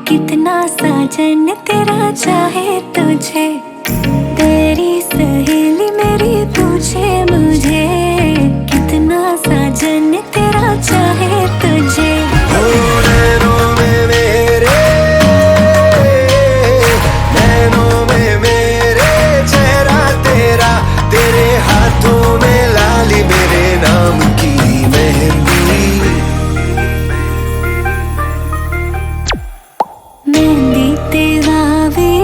कितना साजन तेरा चाहे तुझे, तेरी सहेली मेरी पूछे मुझे, कितना साजन तेरा चाहे तुझे। नैनों में मेरे, नैनों में मेरे चेहरा तेरा, तेरे हाथों में लाली मेरे नाम की मेहंदी। मेहंदी तेरावी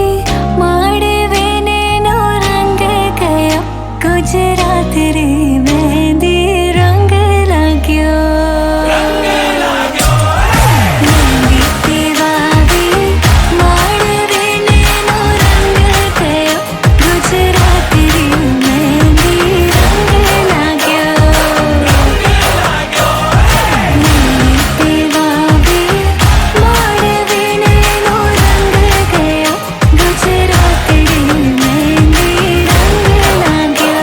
माड़वे नैनो रंग गया, गुजरात रे मेहंदी रंग लाग्यो। मेहंदी तेरावी माड़वे नैनो रंग गया, गुजरात रे मेहंदी रंग लाग्यो। मेहंदी तेरावी माड़वे नैनो रंग गया, गुजरात रे मेहंदी रंग लाग्यो।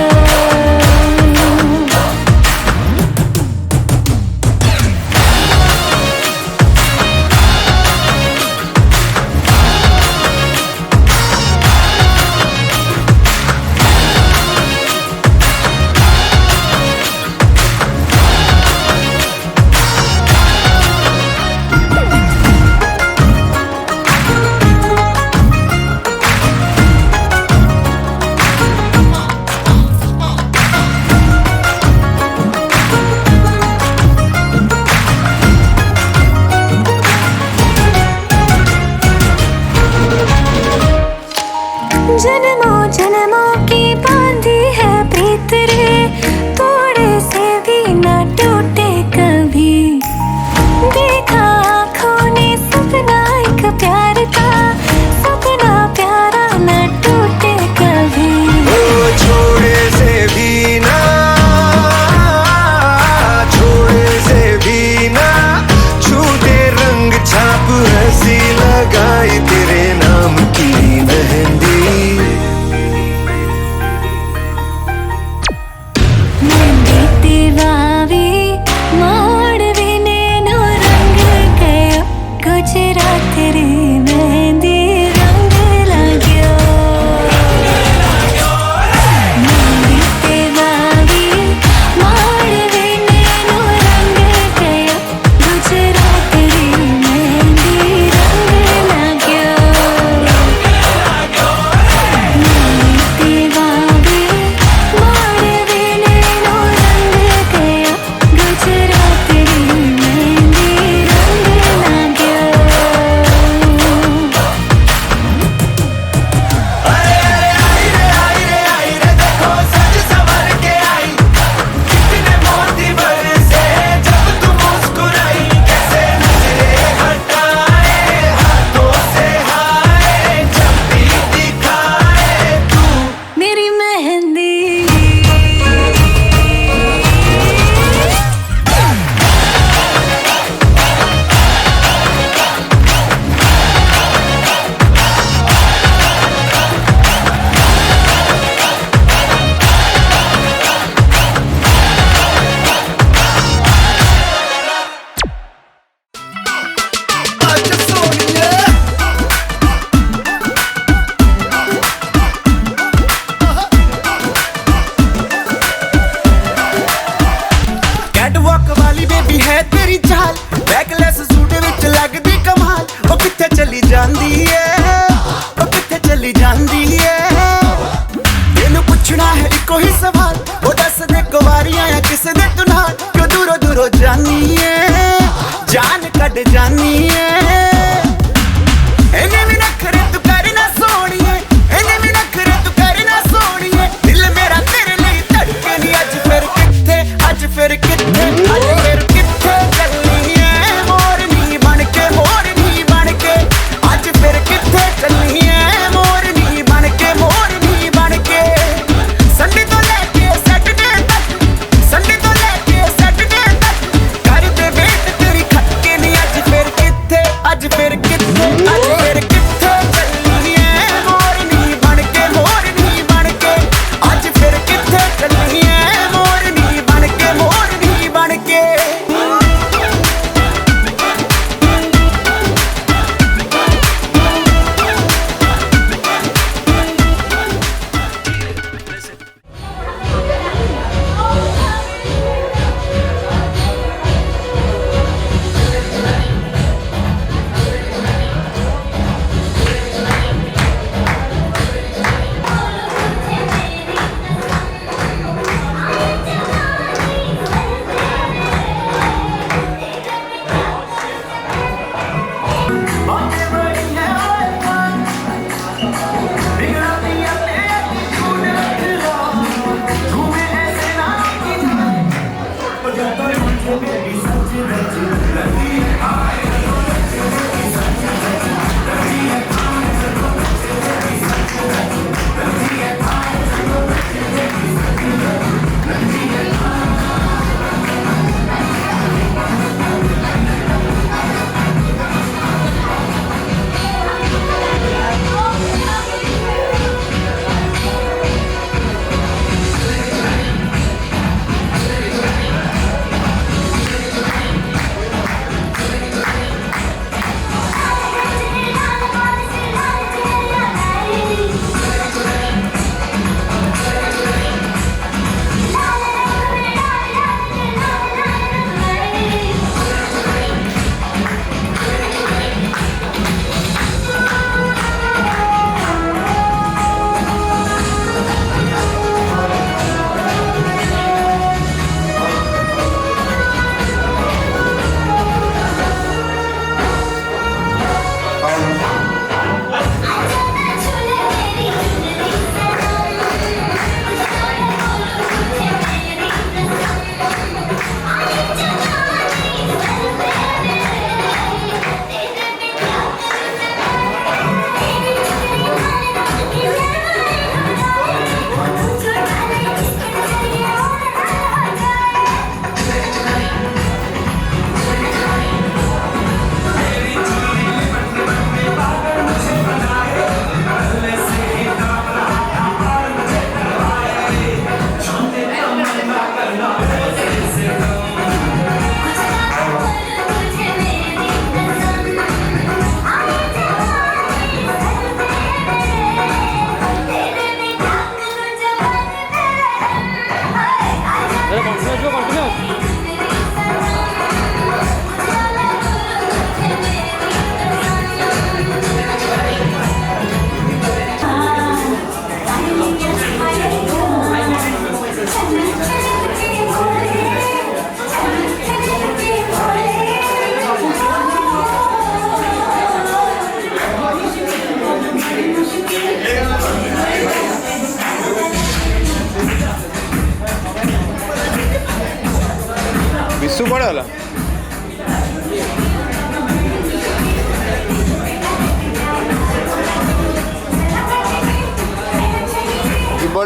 जन्मों जन्मों की बांधी है प्रीत रे, थोड़े से भी न टूटे कभी। देखा आँखों ने सपना एक प्यार का, सपना प्यारा न टूटे कभी। ओ छोड़े से भी ना, छोड़े से भी ना छूटे रंग छाप हंसी लगाई तेरे नाम की मेहंदी। मेहंदी तेरावी माड़वे नैनो रंग गयो, गुजरात रे मेहंदी रंग लाग्यो। मेहंदी तेरावी माड़वे नैनो रंग गयो, गुजरात रे मेहंदी रंग लाग्यो। मेहंदी तेरावी माड़वे नैनो रंग गया, गुजरात रे मेहंदी रंग लाग्यो। आई रे देखो सज संवर के आई, कितने मोती बरसे जब तू मुस्कुराई, कैसे नजरे हटाए हाथों से हाय जब भी दिखाए तू मेरी मेहंदी। आज सोनिए कैटवॉक वाली बेबी है तेरी चाल, बैकलेस सूट विच लगदी कमाल। ओ किथे चली जांदी है, ओ किथे चली जांदी है, तेनू पुछना है इको ही सवाल। ओ दस दे कुवारियां या किस दे तू नाल, क्यों दूरों दूरों जानी है, जान कट जानी है। इन्हें भी नखरे तू करना सोनिए, इन्हें भी नखरे तू करना सोनिए, दिल मेरा तेरे लिए धड़के नी। अज फिर किथे, अज फिर किथे, अज फिर किथे चलनी है मोरनी बनके, मोरनी बनके। अज फिर किथे चलनी है मोरनी बनके, मोरनी बनके। संडे तो लेके सैटरडे तक, संडे तो लेके सैटरडे तक कर दे वेट तेरी खटके नी। अज फिर किथे,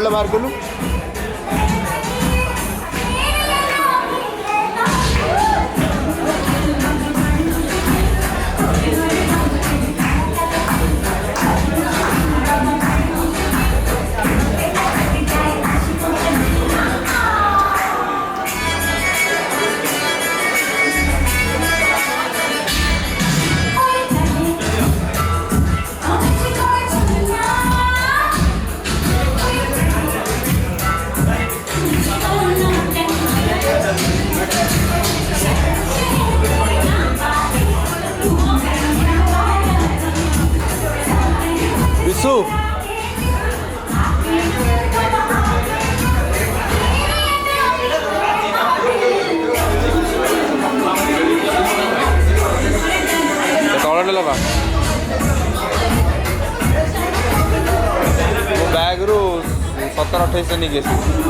मोबाइल बाहर करूँ विशु तौल लगा मो बैग रु 17-28 नहीं गए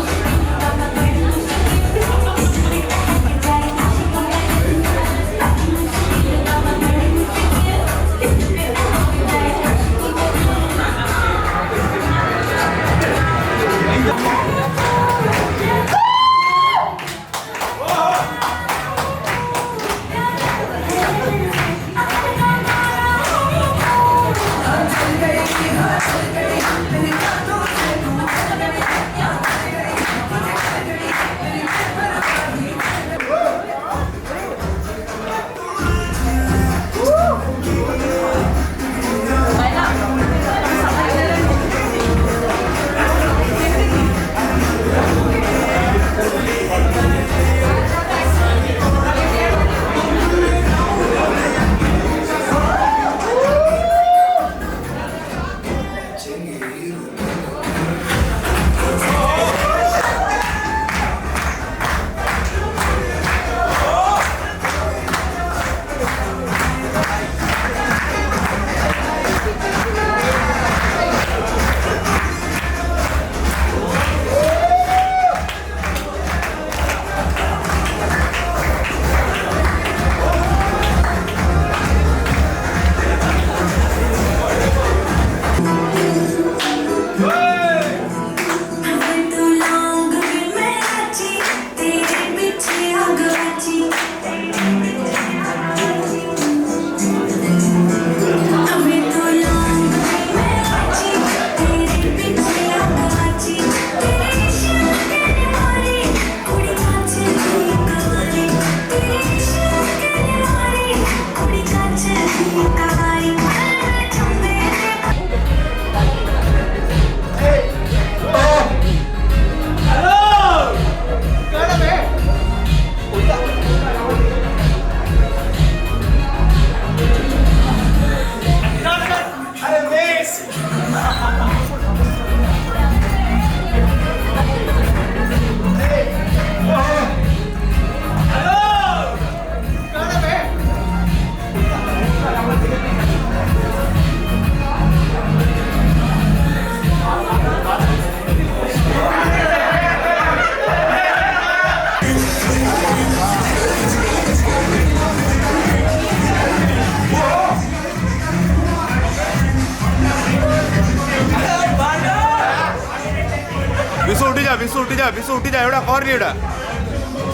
विशु उठी जा एवढा कर एवढा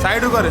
साइड कर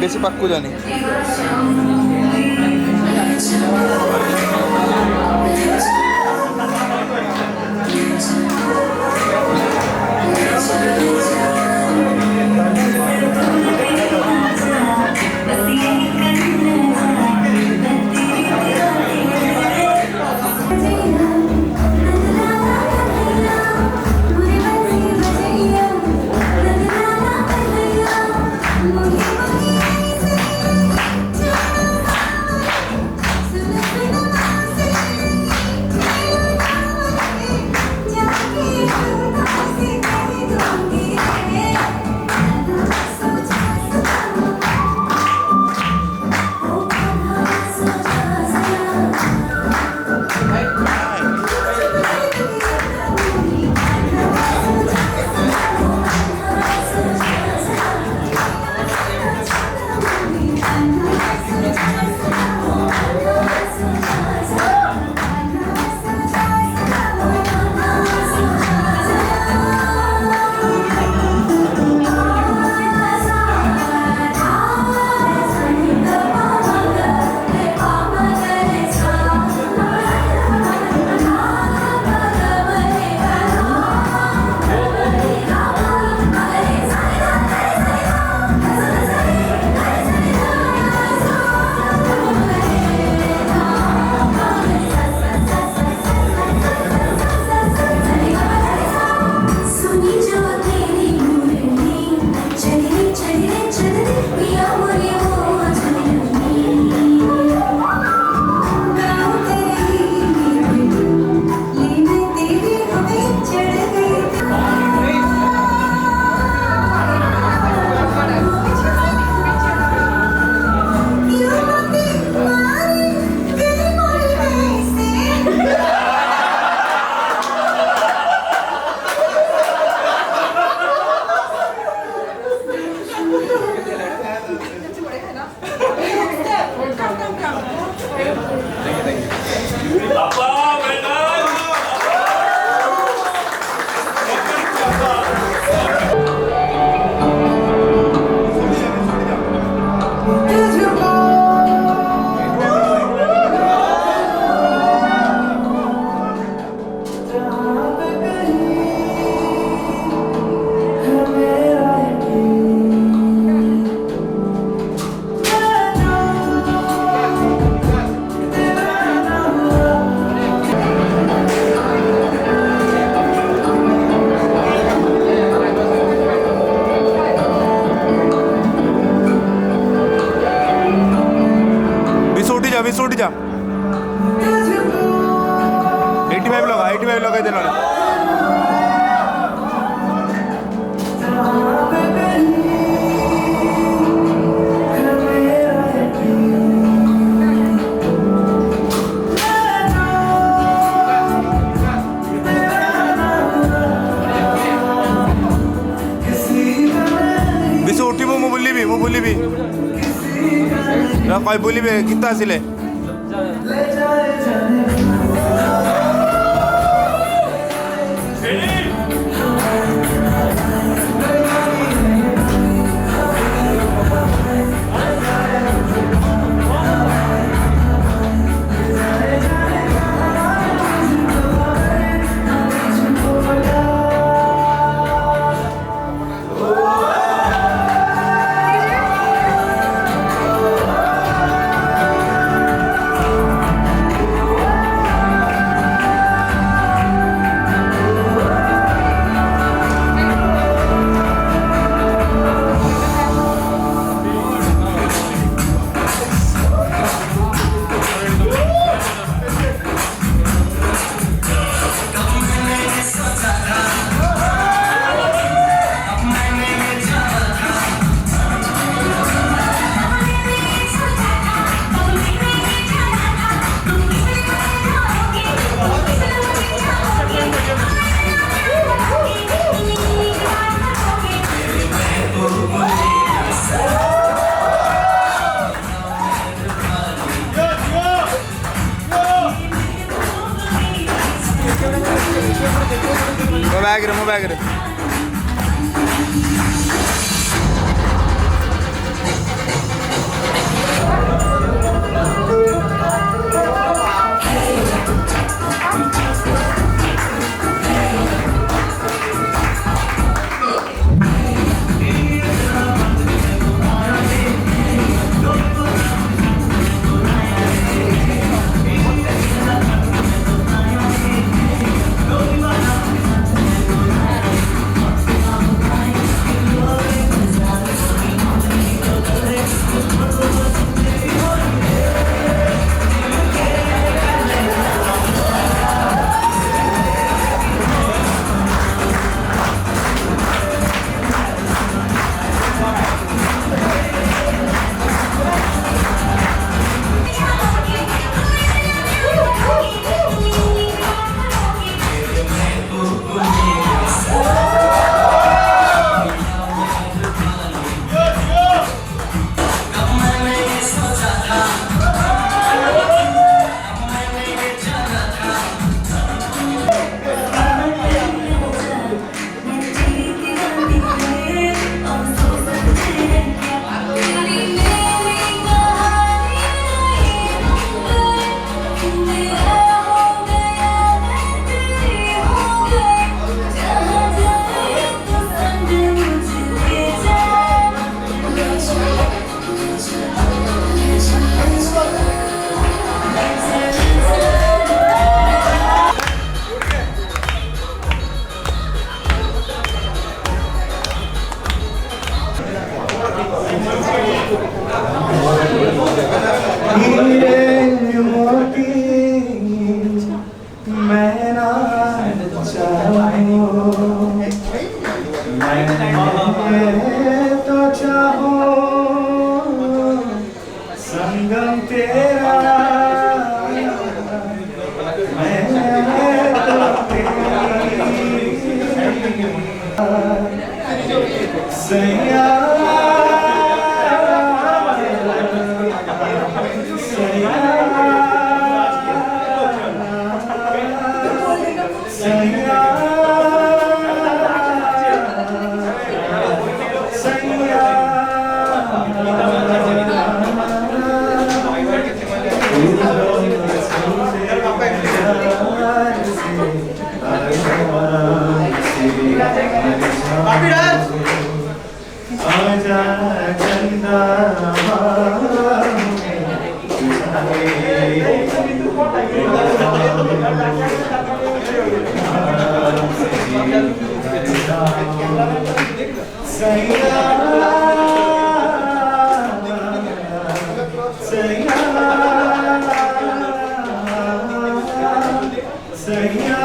ବେଶୀ ପାଖକୁ ଯାନି। बीस उठ जा 85 लगा 85 लगा देना बीस उठी मु बुलिबी कई बुलिबे कितना आसिले ମୋ ବ୍ୟାଗ୍ରେ हीरे मोती मैं ना चाहूं, मैं तो चाहूं संगम तेरा, मैं तो तेरी सैया आजा चंदा सैया सैया सैया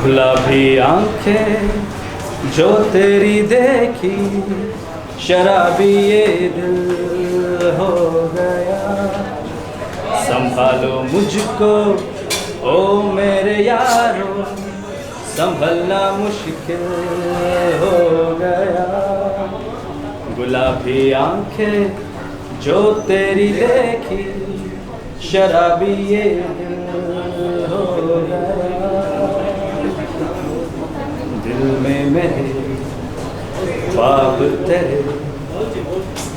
गुलाबी आंखें जो तेरी देखी, शराबी ये दिल हो गया। संभालो मुझको ओ मेरे यारो, संभलना मुश्किल हो गया। गुलाबी आंखें जो तेरी देखी, शराबी ये दिल हो गया। दिल में मेरे ख्वाब तेरे,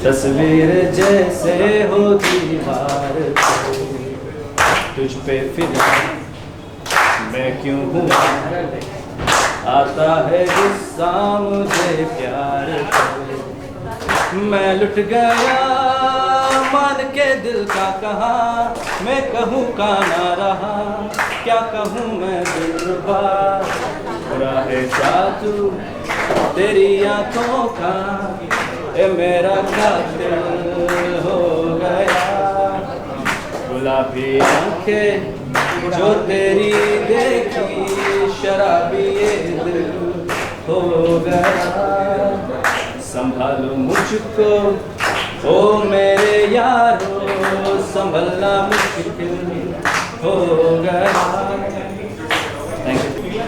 तस्वीर जैसे हो दीवार पे। तुझ पे फिदा मैं क्यों हुआ, आता है गुस्सा मुझे प्यार करे। मैं लुट गया मान के दिल का कहा, मैं कहूँ का ना रहा, क्या कहूँ मैं दिलरुबा। बुरा है जादू तेरी आंखों का, ए मेरा कातिल हो गया। गुलाबी आंखें जो तेरी देखी, शराबी ये दिल हो गया। संभालो मुझको ओ मेरे यारो, संभलना मुश्किल हो गया। Thank you.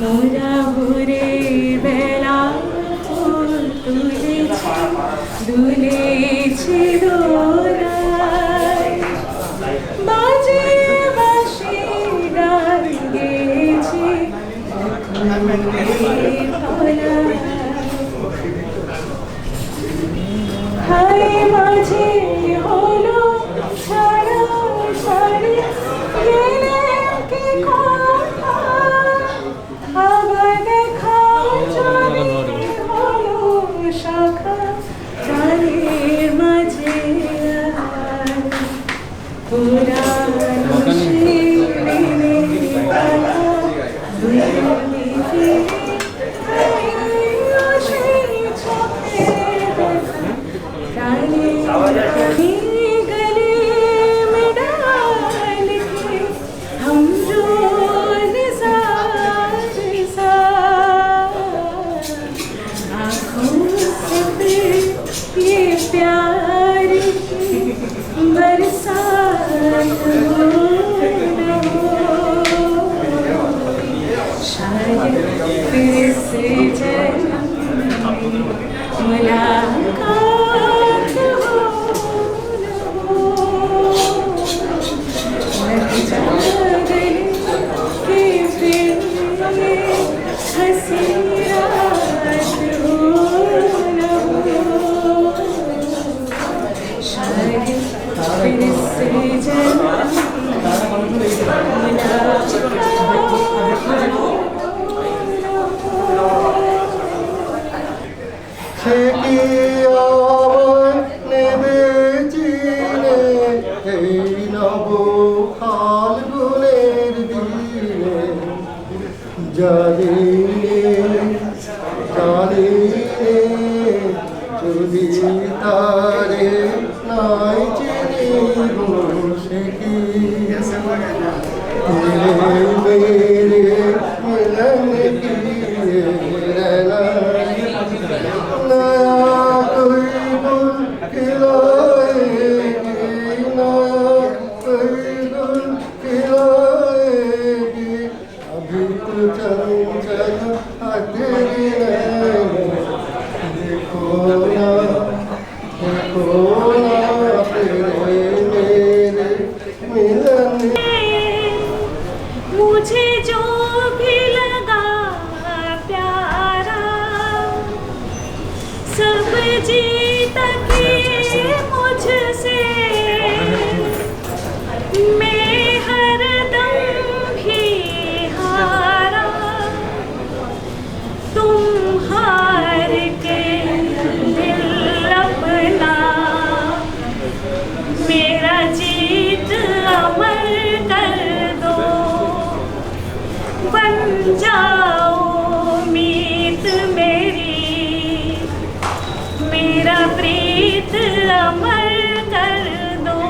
মোরা ভোরে বেলা ফুল তুলেছি, দুলেছি দোলায়, বাজে বাঁশি গান গেয়েছি হাই মাঝে হলো ছাড়া ছাড়ি, গেলে কি কথা আবার দেখা চলে হলো শাখা গানের মাঝে। পুরানো সেই দিনের কথা ভুলে ফিরে সেই চোখের দেখা गाने गले में डाल के हम जो निसार आँखों से ये प्यार की बरसात हो न हो, शायद फिर से जन्म मुलाकात हो न हो। लग जा गले कि फिर ये हंसी रात हो न हो, शायद फिर से जन्म मुलाकात हो न हो। সে কি আমায় নেবে চিনে এই নব ফাল্গুনের দিনে, জানি জানি যদি তারে নাই চিনিব, সে কি মেরে মিলন কিয়ে रहना। नया कोई गुल खिलाएगी, नया कोई गुल खिलाएगी, अभी तो चंचल अधेरी देखो ना तेरे मेरे मिलन। मुझे जो भी लगा प्यारा, सब जीत के मुझसे, मैं हरदम भी हारा, तुम हार के दिल अपना मेरा जीत अमर कर दो, बन जाओ मीत मेरी, मेरा प्रीत अमर कर दो।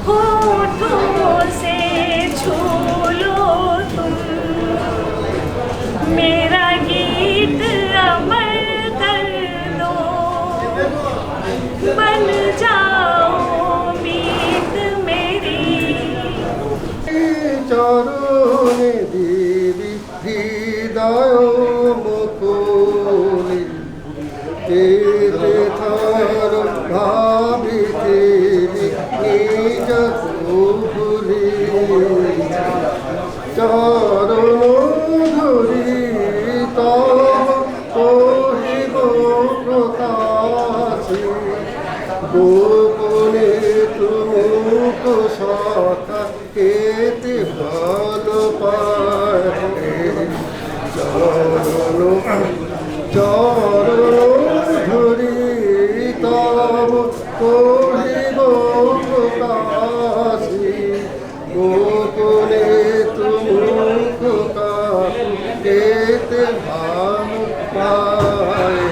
होठों से छू लो तुम मेरा गीत अमर कर दो, बन जाओ मीत मेरी। চরণে দেবী হৃদয় মুকুলি, তেতে থর ভাবিতেবি নিজ ভুলি, চরণ ধরি তব কহিব কথা পেতে ভালো পায় চরণ চরণ ধরি তব করিব প্রকাশী গোপনে তুমি পেতে ভালো পায়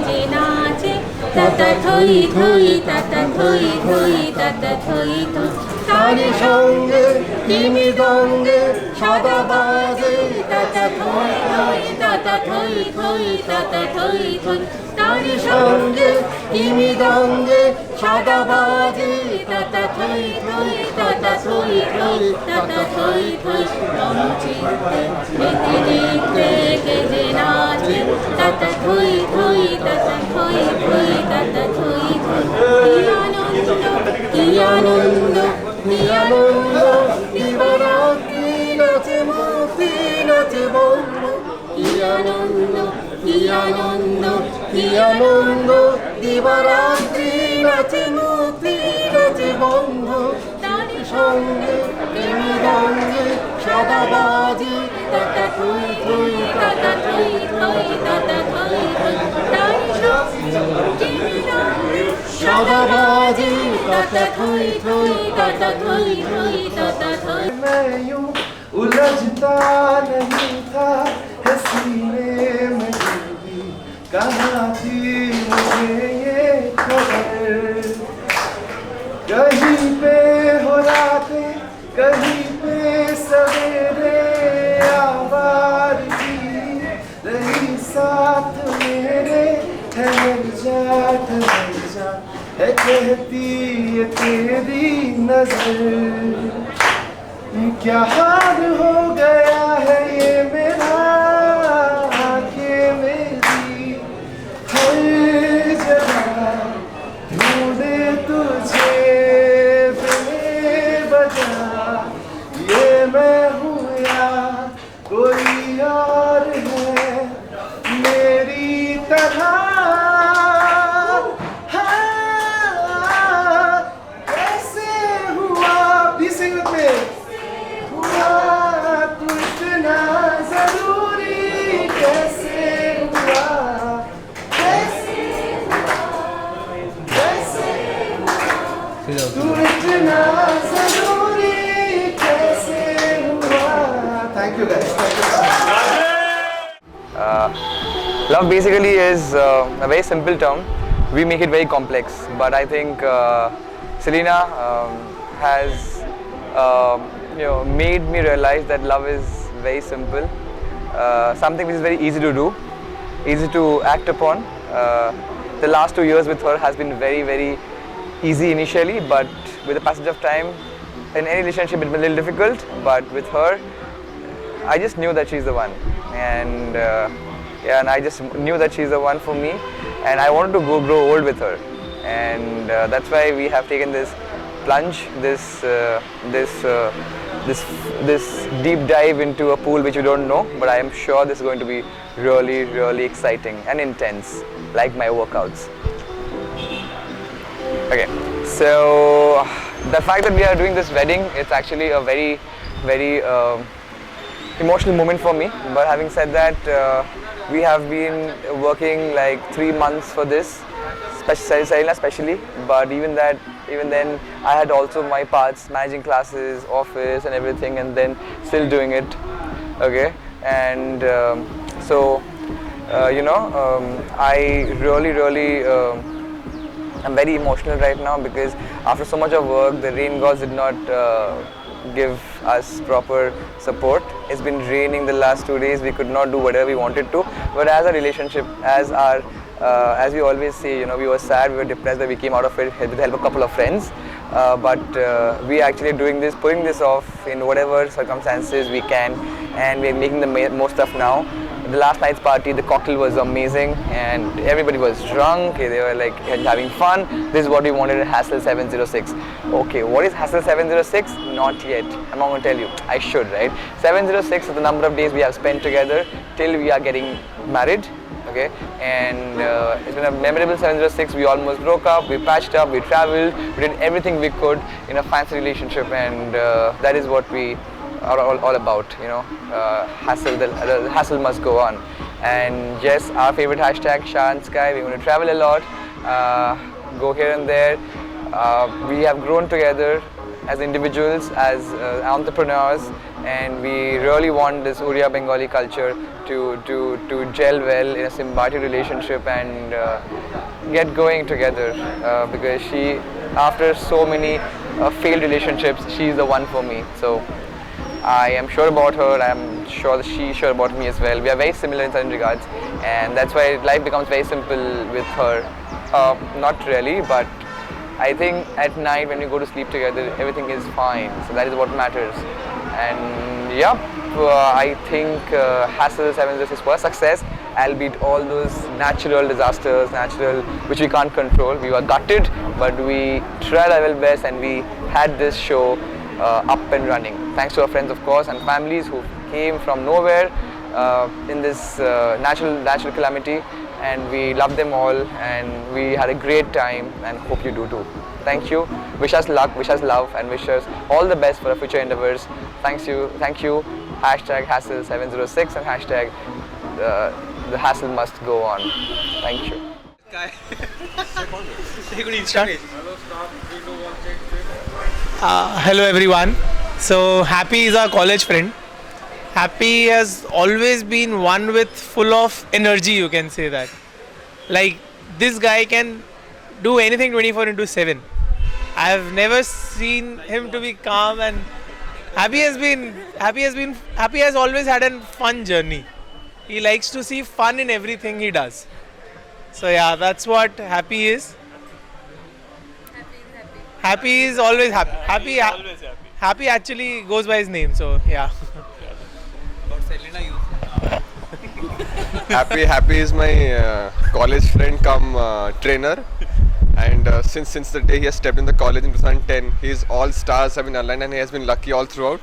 যে নাচে তাতা থই থই তাতা থই থই তাতা থই থই তারি সঙ্গে তিমি দঙ্গে সাদা বাজে তাতা থই থই তাতা থই থই তাতা থই থই তারি সঙ্গে তিমি দঙ্গে সাদা বাজে তাতা থই থই তাতা থই থই তাতা থই থই রমচিতে মেতে দেখতে কে যে নাচে তাতা থই থই তাতা থই থই তাতা থই থই কি আনন্দ কি আনন্দ কি আনন্দ দিবারাত্রি নাচে মুক্তি নাচে বন্ধু কি আনন্দ কি আনন্দ কি আনন্দ দিবারাত্রি নাচে মুক্তি নাচে বন্ধু তারি সঙ্গে তিমি দঙ্গে সাদা বাজে তাতা থই থই তাতা থই থই তাতা থই থই তারি সঙ্গে সাদা বাজে ताता थोई थोई ताता थोई थोई ताता थोई मैं यूं उलझता नहीं था है सीने में डूबी कहाँ थी मुझे ये खबर कहीं पे हो रातें कहीं पे सवेरे आवारगी रही साथ मेरे ठहर जा है कहती ये तेरी नजर क्या हाल हो गया है ये मेरा आंखें मेरी हर जगह ढूंढे तुझे बेवजह ये मैं हूँ या कोई और है मेरी तरह Thank you guys. Love basically is a very simple term. We make it very complex, but I think Selena has made me realize that love is very simple, something which is very easy to do, easy to act upon. The last 2 years with her has been very, very easy initially, but with the passage of time, in any relationship it's been a little difficult, but with her, I just knew that she's the one, and and I just knew that she's the one for me, and I wanted to grow old with her, and that's why we have taken this plunge, this deep dive into a pool which we don't know, but I am sure this is going to be really, really exciting and intense, like my workouts. Okay, so the fact that we are doing this wedding, it's actually a very, very emotional moment for me. But having said that, we have been working like 3 months for this, Selena especially. But even then, I had also my parts, managing classes, office, and everything, and then still doing it. Okay, and I really. I'm very emotional right now because after so much of work, the rain gods did not give us proper support. It's been raining the last 2 days. We could not do whatever we wanted to. But as a relationship, as we always say, we were sad, we were depressed, but we came out of it with the help of a couple of friends. But we are actually doing this, putting this off in whatever circumstances we can, and we're making the most of now. The last night's party, the cocktail was amazing and everybody was drunk, they were like having fun. This is what we wanted at Hassel 706. Okay, what is Hassel 706? Not yet. I'm not going to tell you. I should, right? 706 is the number of days we have spent together till we are getting married. Okay. okay? And it's been a memorable 706. We almost broke up, we patched up, we traveled, we did everything we could in a fancy relationship, and that is what we are all about, you know. The hassle must go on. And yes, our favorite hashtag, Shah and Sky, we're going to travel a lot, go here and there. We have grown together as individuals, as entrepreneurs, and we really want this Odia Bengali culture to gel well in a symbiotic relationship and get going together, because she, after so many failed relationships, she's the one for me. So I am sure about her, I am sure that she's sure about me as well. We are very similar in certain regards, and that's why life becomes very simple with her. Not really, but I think at night when we go to sleep together, everything is fine. So that is what matters. And yeah, I think Hassel 706 was a success, albeit all those natural disasters, which we can't control. We were gutted, but we tried our level best, and we had this show up and running. Thanks to our friends, of course, and families who came from nowhere in this natural calamity, and we love them all, and we had a great time, and hope you do too. Thank you. Wish us luck, wish us love, and wish us all the best for our future endeavors. Thank you. Hashtag Hassel 706 and hashtag the hassle must go on. Thank you. Hello everyone. So Happy is our college friend. Happy has always been one with full of energy, you can say that. Like, this guy can do anything 24/7. I have never seen him to be calm, and Happy has always had a fun journey. He likes to see fun in everything he does. So yeah, that's what Happy is. Happy is always happy. Happy actually goes by his name, so yeah. Happy is my college friend come trainer, and since the day he has stepped in the college in 2010, his all stars have been aligned, and he has been lucky all throughout,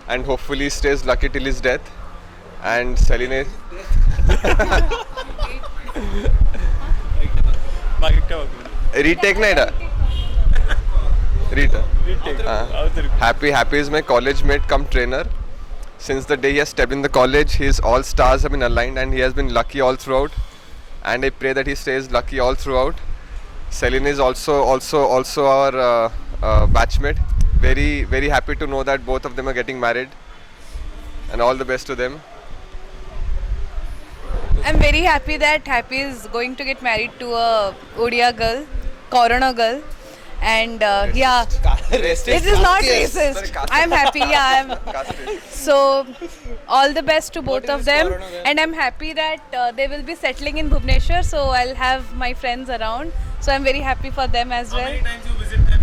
and hopefully he stays lucky till his death. And Celine retake na ida Happy is my college mate come trainer. Since the day he has stepped in the college, his all stars have been aligned, and he has been lucky all throughout, and I pray that he stays lucky all throughout. Celine is also our batchmate. Very, very happy to know that both of them are getting married, and all the best to them. I'm very happy that Happy is going to get married to a Odia girl, Corona girl, and yeah, it is not racist. I'm happy. Yeah, so all the best to both of them, and I'm happy that they will be settling in Bhubaneswar. So I'll have my friends around. So I'm very happy for them as well. How many times you visit them?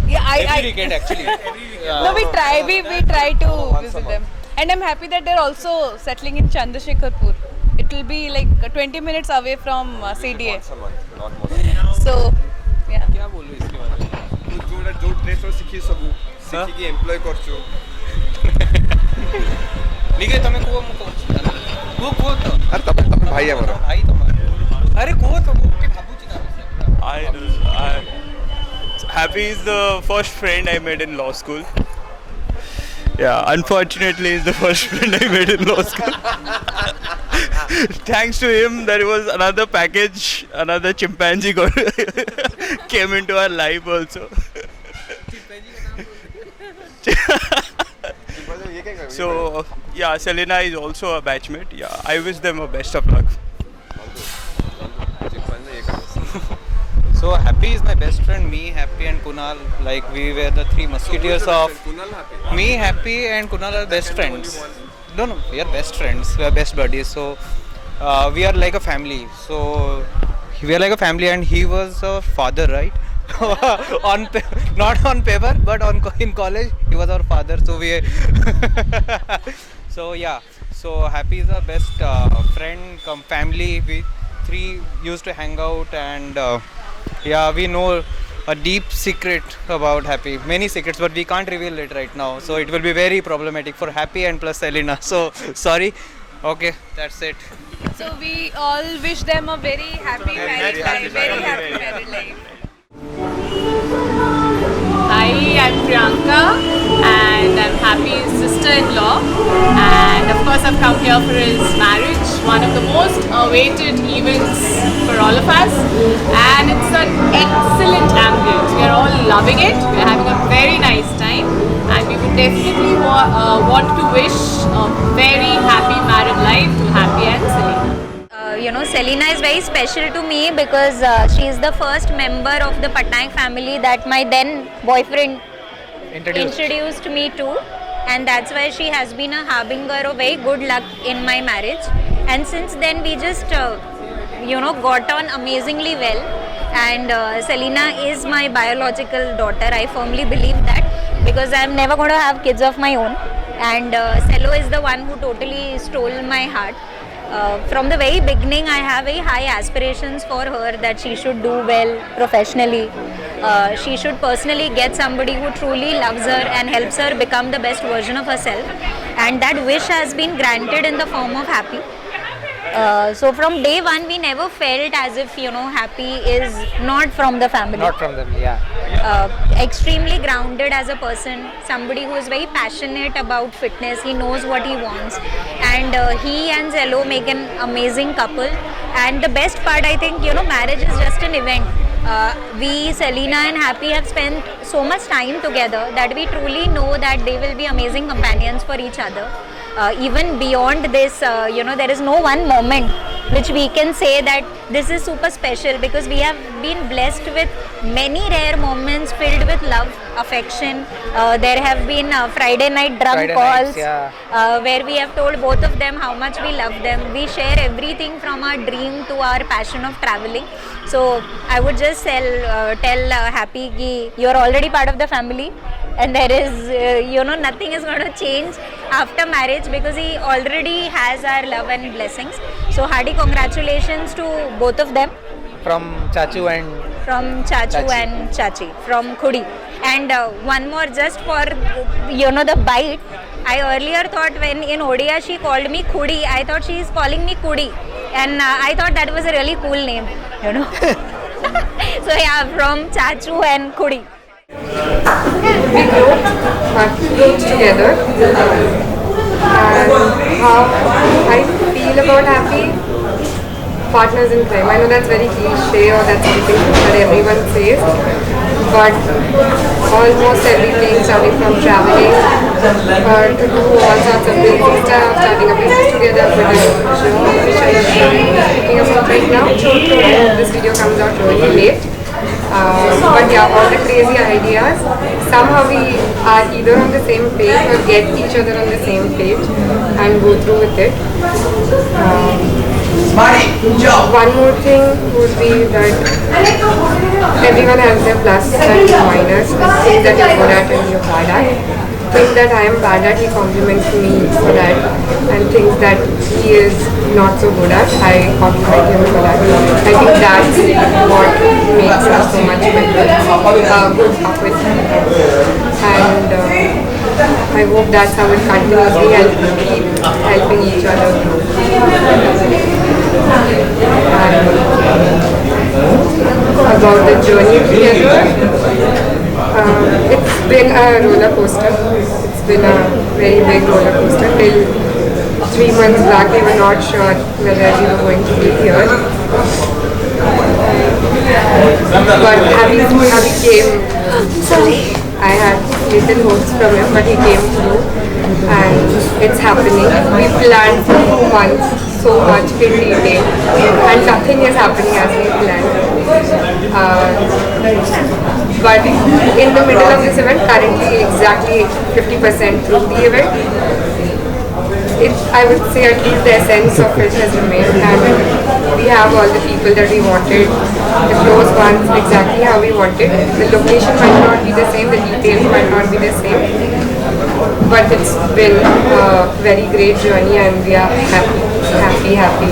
Yeah, every weekend actually. No, we try to visit them, and I'm happy that they're also settling in Chandrasekharpur. It will be like 20 minutes away from CDA. Once a month, not more. So yeah. क्या बोलूँ इसके बारे में? जो trace और सीखी सबू सीखी की एम्प्लॉय करचो निके तमे को तो अरे तमे भाई है हमारा भाई तुम्हारा अरे को तो के भाबूची ना Happy is the first friend I met in law school. Yeah, unfortunately, he's the first friend I met in law school. Thanks to him, there was another package, another chimpanzee came into our life also. So, yeah, Selena is also a batchmate. Yeah, I wish them a best of luck. So Happy is my best friend. Me, Happy, and Kunal. Like we were the three musketeers of. Me, Happy, and Kunal are best friends. No, we are best friends. We are best buddies. So we are like a family. So we are like a family, and he was a father, right? Not on paper, but in college, he was our father. So we. So yeah. So Happy is our best friend, come family. We three used to hang out, and yeah, we know a deep secret about Happy. Many secrets, but we can't reveal it right now. So it will be very problematic for Happy and plus Selena. So sorry. Okay, that's it. So we all wish them a very happy married life. Very happy married life. Hi, I'm Priyanka and I'm Happy's sister-in-law, and of course I've come here for his marriage, one of the most awaited events for all of us, and it's an excellent ambience. We are all loving it, we are having a very nice time, and we would definitely want to wish a very happy married life to Happy and Selena. Selena is very special to me because she is the first member of the Patnaik family that my then boyfriend introduced me to, and that's why she has been a harbinger of very good luck in my marriage. And since then we just got on amazingly well, and Selena is my biological daughter. I firmly believe that because I'm never going to have kids of my own, and Cello is the one who totally stole my heart. From the very beginning, I have very high aspirations for her, that she should do well professionally. She should personally get somebody who truly loves her and helps her become the best version of herself. And that wish has been granted in the form of Happy. So from day one, we never felt as if, Happy is not from the family. Not from them, yeah. Extremely grounded as a person, somebody who is very passionate about fitness. He knows what he wants, and he and Zello make an amazing couple. And the best part, I think, marriage is just an event. We, Selena and Happy, have spent so much time together that we truly know that they will be amazing companions for each other. Even beyond this, there is no one moment which we can say that this is super special, because we have been blessed with many rare moments filled with love, affection. There have been Friday night drum calls where we have told both of them how much we love them. We share everything from our dream to our passion of traveling. So I would just tell Happy ki you're already part of the family, and there is, nothing is going to change after marriage, because he already has our love and blessings. So hearty congratulations to both of them. From Chachu and Chachi, from Khudi. And one more just for, the bite. I earlier thought when in Odia she called me Khudi, I thought she is calling me Kudi. And I thought that was a really cool name, So yeah, from Chachu and Khudi. We grew together, and how I feel about Happy, partners in crime. I know that's very cliche, or that's something that everyone says, but almost everything, starting from traveling to do all sorts of crazy stuff, starting a business together, putting a show, which I am thinking about right now. I hope this video comes out really late. But yeah, all the crazy ideas, somehow we are either on the same page or get each other on the same page and go through with it. One more thing would be that everyone has their plus and minus, things that you're good at and you're bad at. Things that I am bad at, he compliments me for that, and things that he is not so good at, I compliment him for that. I think that's what makes us so much better, good couple. And I hope that's how it continuously keep helping each other grow. And about the journey together, it's been a roller coaster. It's been a very big roller coaster. Till 3 months back, we were not sure whether we were going to be here. But Abhi came. Sorry. I had little hopes from him, but he came through, and it's happening. We planned for 2 months so much in detail, and nothing is happening as we planned. But in the middle of this event, currently exactly 50% through the event, I would say at least the essence of it has remained, and we have all the people that we wanted, the close ones exactly how we wanted. The location might not be the same, the details might not be the same, but it's been a very great journey, and we are happy.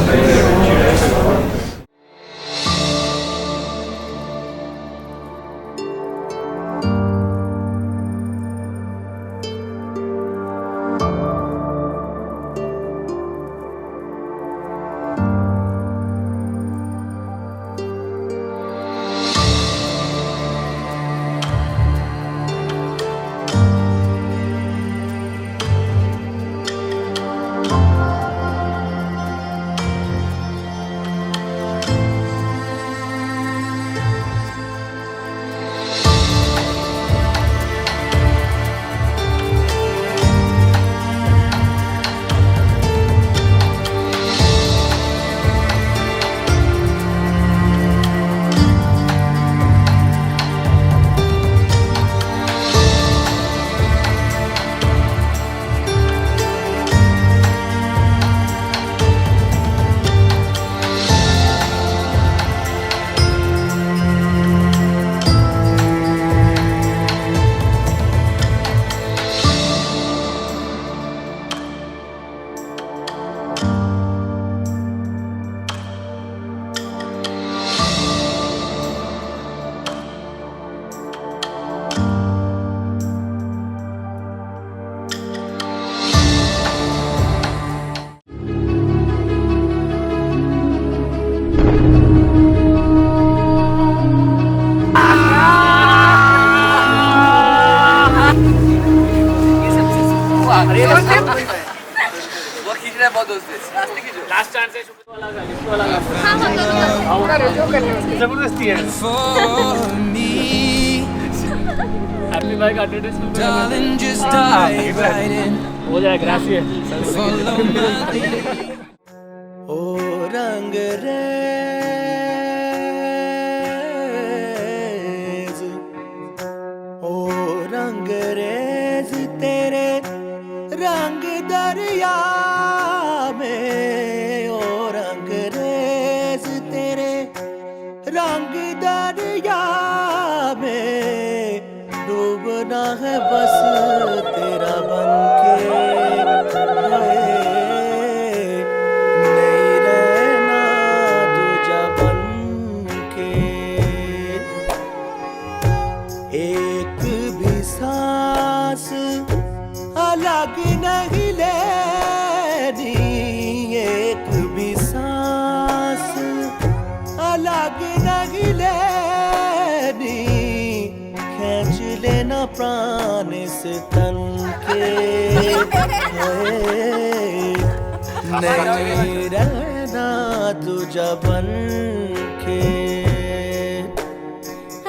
करो जो करना है उसके। जबरदस्ती है। Happy bike हो जाए ग्रासिए। ओ रंग रेज, ओ रंग रेज तेरे रंग दरिया में, ओ रंग रेज तेरे रंग दरिया में, डूबना है बस तेरा बनके, नहीं रहना दूजा बनके, एक भी सांस अलग नहीं लेनी, एक भी सांस अलग नहीं लेनी, खींच लेना प्राण से तन के, नहीं रहना दूजा बन के।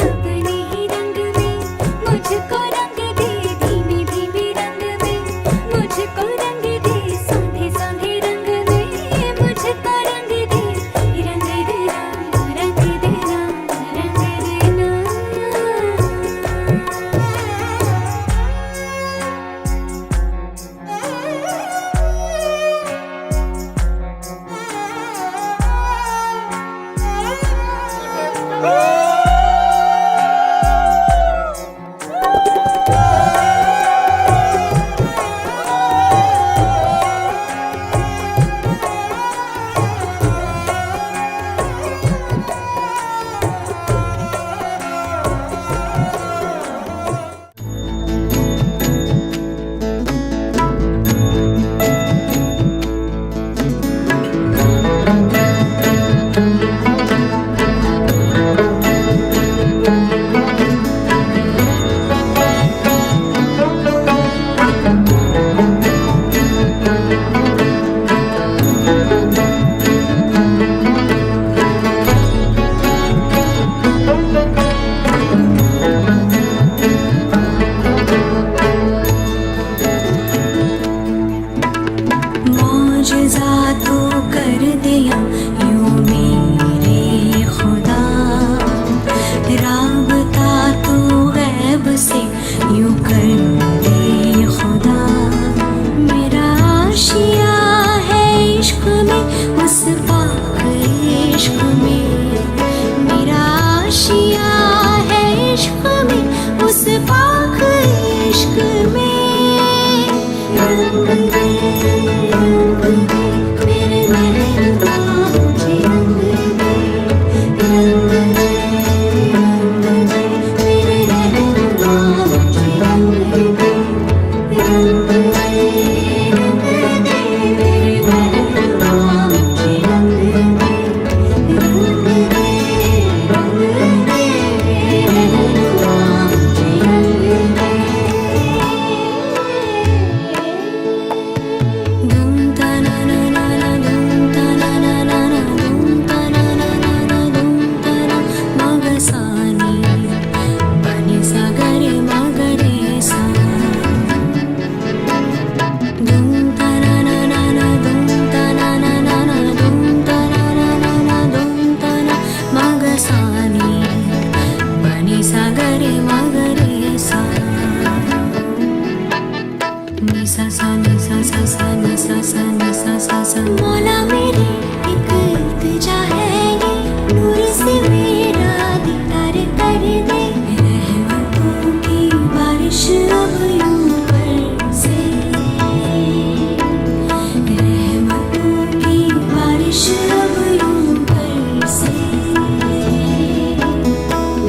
अपने ही रंग में मुझको रंग दे, धीमे धीमे रंग में मुझको रंग दे, संधे संधे रंग में मुझको रंग दे, रंग देना रंग देना रंग देना। मौजज़ा तो कर दिया यूं मेरे खुदा, राबता तो गैब से यूं कर दे खुदा, मेरा आशिया है इश्क में उस पाक इश्क में, मेरा आशिया है इश्क में उस पाक इश्क में, रंग दे रंग दे मेरे महबूबा मुझे रंग दे, रंग दे रंग दे मेरे महबूबा मुझे रंग दे, रंग दे रंग दे मेरे महबूबा मुझे रंग दे, रंग दे रंग दे मेरे महबूबा मुझे रंग दे। Dum ta na na na na dum ta na na na na dum ta na na na na dum ta na magasani pani sa gare magare sa, dum ta na na na na dum ta na na na na dum ta na na na na dum ta na magasani pani sa gare magare sa, ni sa sa ni sa sa sa ni sa sa ni sa sa sa। मौला मेरी एक इल्तिजा है ये, नूर से मेरा दीदार कर दे, रहमतों की बारिश अब यूं बरसे, रहमतों की बारिश अब यूं बरसे।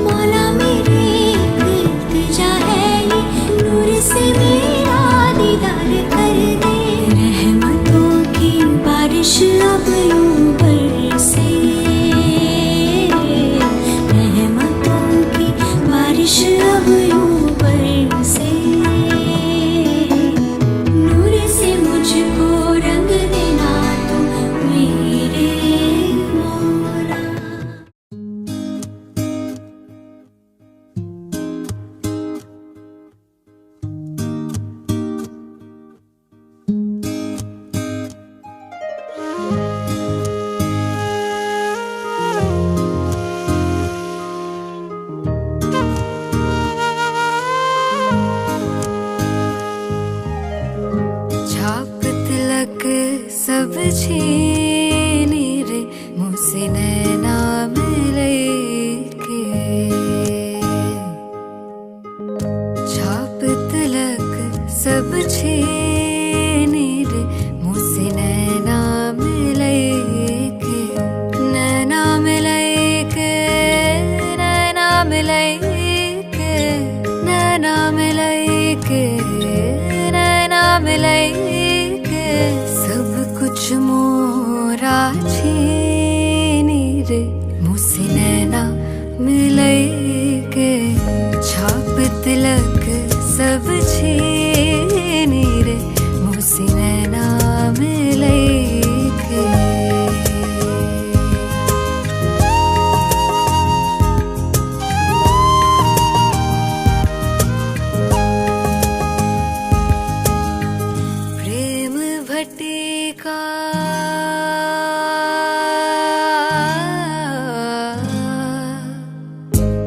मौला मेरी एक इल्तिजा है ये, नूर से मेरा दीदार कर दे, रहमतों की बारिश अब यूं बरसे, रहमतों की बारिश अब यूं बरसे, नूर से मुझको रंग देना तो मेरे छीनी रे मुझसे नैना मिले के छाप तिलक सब छीनी रे मुझसे नैना मिले के नैना मिले के नैना मिले के नैना मिले के नैना मिले के सब कुछ मोरा छीनी रे मुझसे नैना मिले के छाप तिलक सब छीनी रे मुझसे नैना मिले के प्रेम भट्टिका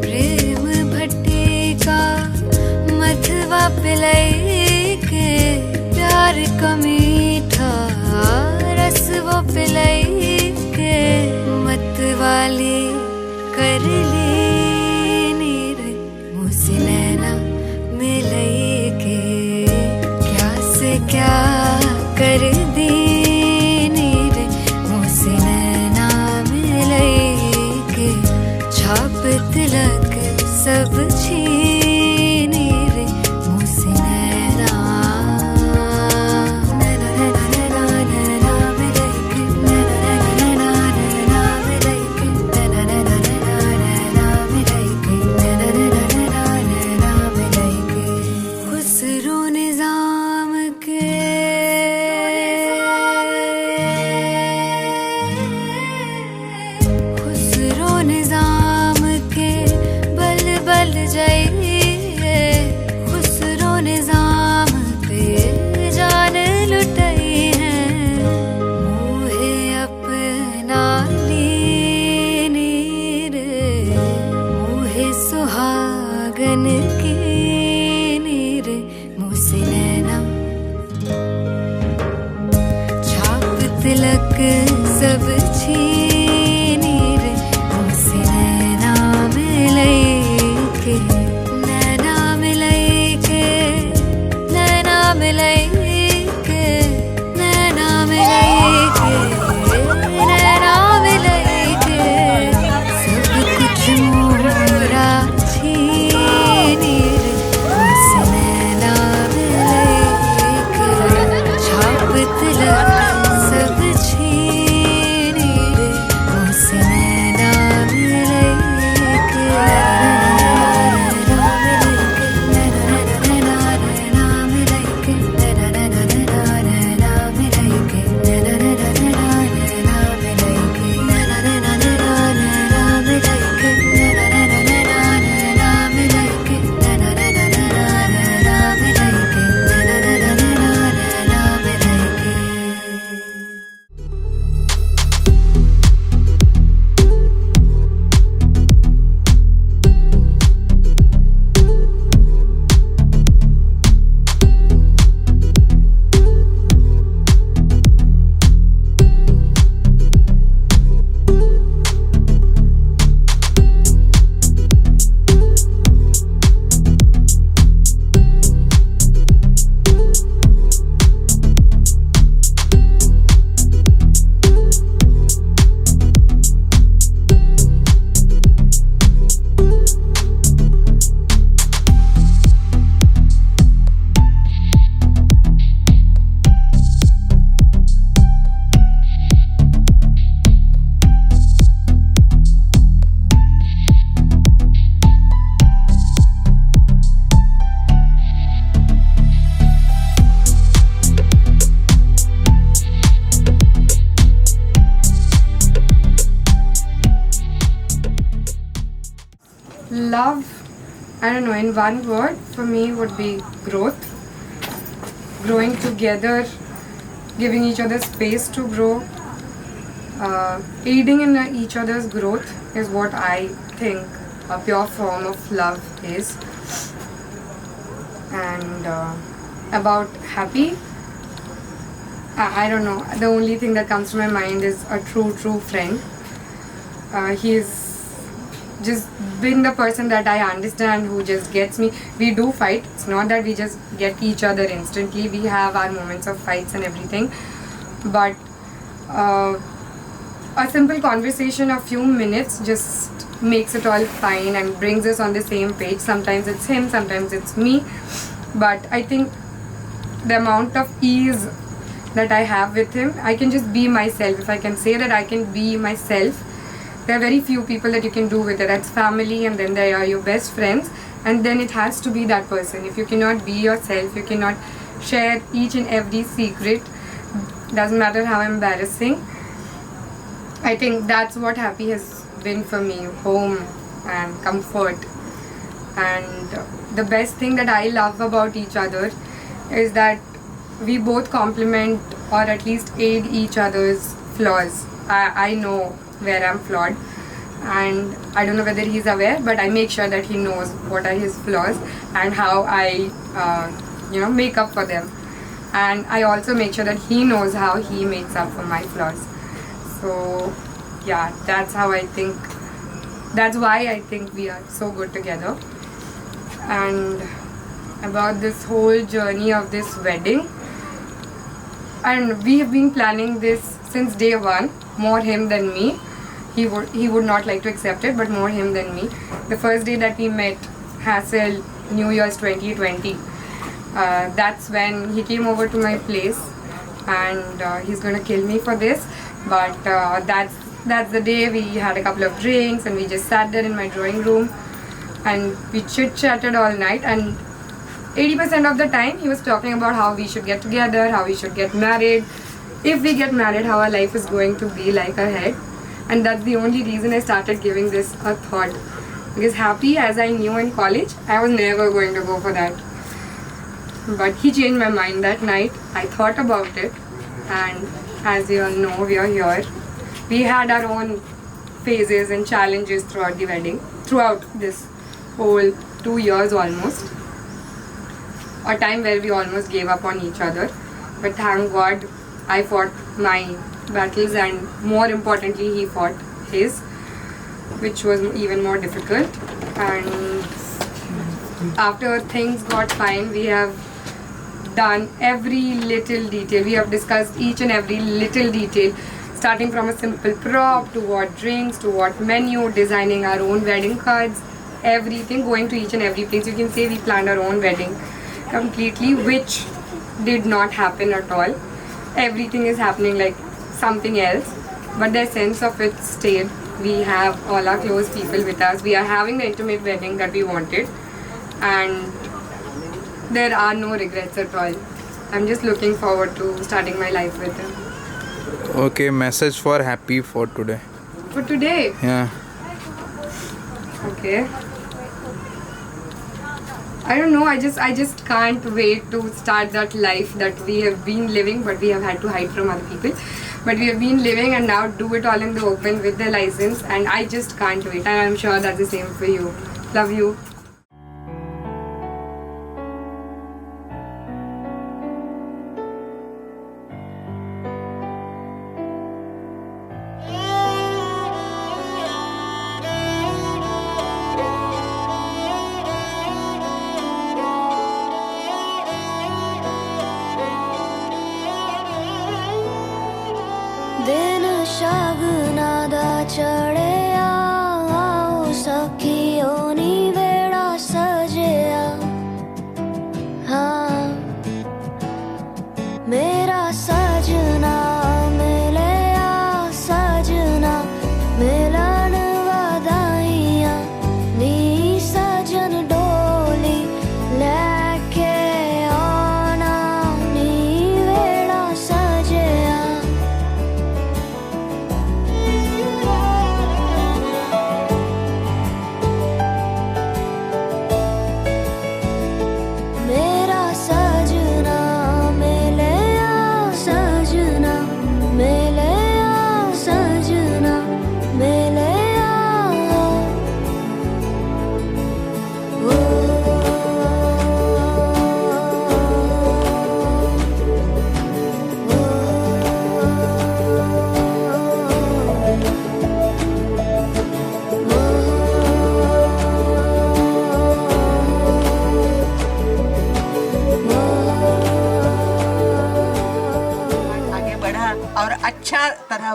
प्रेम भट्टिका मथवा पिलाई के प्यार का मीठा रस वो पिलाई के मत वाली कर ली नीर मुझसे नैना मिलाई के क्या से क्या कर दी नीर मुझसे नैना मिलाई के छाप तिलक सब छीनी रे मुझसे नैना नैना नैना नैना मिलाई के नैना नैना नैना मिलाई के नैना नैना नैना मिलाई के नैना नैना नैना मिलाई के खुसरो निजाम के खुसरो निजाम के बल बल जाइए खुसरो निजाम पे जान लुटाई है मुहे अपना लीनी रे मुहे सुहागन की नीर मुझसे नैना छाप तिलक सब छीनी रे मुझसे नैना मिले के नैना मिले के नैना मिले के नैना मिले के नैना मिले के सब कुछ मोरा छीनी रे मुझसे नैना मिले के छाप तिलक सब छीनी रे मुझसे नैना मिले के नैना मिले के नैना नैना नैना मिले के नैना नैना नैना मिले के नैना नैना नैना मिले के नैना नैना नैना मिले के नैना नैना नैना मिले के नैना नैना नैना मिले के Love, I don't know, in one word for me would be growth. Growing together, giving each other space to grow, aiding in each other's growth is what I think a pure form of love is. And about happy, I don't know. The only thing that comes to my mind is a true friend. He's just been the person that I understand, who just gets me. We do fight. It's not that we just get each other instantly. We have our moments of fights and everything. But a simple conversation, a few minutes, just makes it all fine and brings us on the same page. Sometimes it's him, sometimes it's me. But I think the amount of ease that I have with him, I can just be myself. If I can say that I can be myself, there are very few people that you can do with it. That's family, and then there are your best friends, and then it has to be that person. If you cannot be yourself, you cannot share each and every secret, doesn't matter how embarrassing. I think that's what happy has been for me, home and comfort. And the best thing that I love about each other is that we both complement or at least aid each other's flaws. I know where I'm flawed, and I don't know whether he's aware, but I make sure that he knows what are his flaws and how I make up for them. And I also make sure that he knows how he makes up for my flaws. So yeah, that's why I think we are so good together. And about this whole journey of this wedding, and we have been planning this since day one, more him than me. He would not like to accept it, but more him than me. The first day that we met, Hassel, New Year's 2020, that's when he came over to my place, and he's gonna kill me for this, but that's the day we had a couple of drinks and we just sat there in my drawing room and we chit-chatted all night, and 80% of the time he was talking about how we should get together, how we should get married, if we get married, how our life is going to be like ahead. And that's the only reason I started giving this a thought, because happy as I knew in college, I was never going to go for that. But he changed my mind that night. I thought about it, and as you all know, we are here. We had our own phases and challenges throughout the wedding, throughout this whole 2 years almost. A time where we almost gave up on each other, but thank God I fought my battles, and more importantly he fought his, which was even more difficult. And after things got fine, we have done every little detail. We have discussed each and every little detail, starting from a simple prop to what drinks, to what menu, designing our own wedding cards, everything, going to each and every place. You can say we planned our own wedding completely, which did not happen at all. Everything is happening like something else, but the sense of it stayed. We have all our close people with us. We are having the intimate wedding that we wanted, and there are no regrets at all. I'm just looking forward to starting my life with him. Okay, message for Happy for today. For today? Yeah. Okay. I don't know, I just can't wait to start that life that we have been living, but we have had to hide from other people. But we have been living and now do it all in the open with the license, and I just can't wait. And I'm sure that's the same for you. Love you. दिन शगुना दा चढ़िया आओ सखियों नी वेड़ा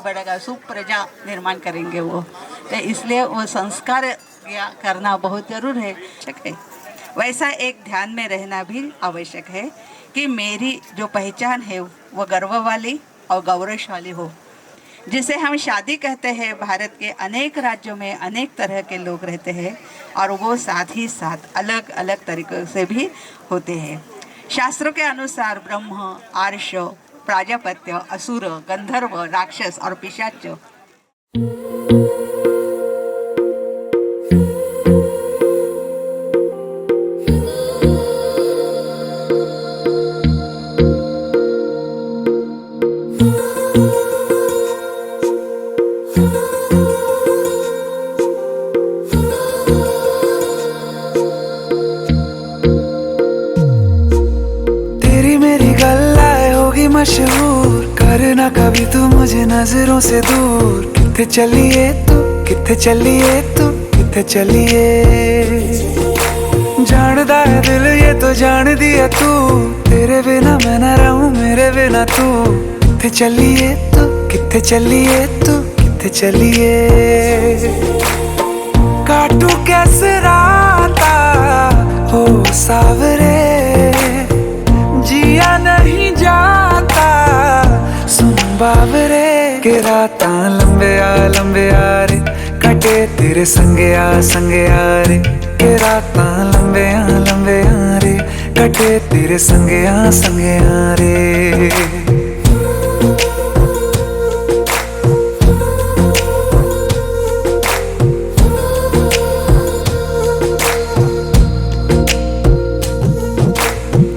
बढ़ेगा, सुप्रजा निर्माण करेंगे वो। तो इसलिए वो संस्कार करना बहुत जरूर है, आवश्यक है। वैसा एक ध्यान में रहना भी आवश्यक है कि मेरी जो पहचान है वो गर्व वाली और गौरवशाली हो। जिसे हम शादी कहते हैं, भारत के अनेक राज्यों में अनेक तरह के लोग रहते हैं और वो साथ ही साथ अलग अलग तरीक़ों से भी होते हैं। शास्त्रों के अनुसार ब्रह्म, आर्ष, प्राजापत्य, असुर, गंधर्व, राक्षस और पिशाच मशहूर करना कभी तू मुझे नजरों से दूर। किथे चलिए तू, किथे चलिए तू, किथे चलिए। जानदा है दिल ये तो जान दिया तू, तेरे बिना मैं न रहूं मेरे बिना तू। किथे चलिए तू, किथे चलिए तू, किथे चलिए। काटू कैसे राता हो सावरे, जिया नहीं जाता सुन बाबरे। के रातां लंबे आ रे, कटे तेरे संगे आ रे। के रातां लंबे आ रे, कटे तेरे संगे आ रे।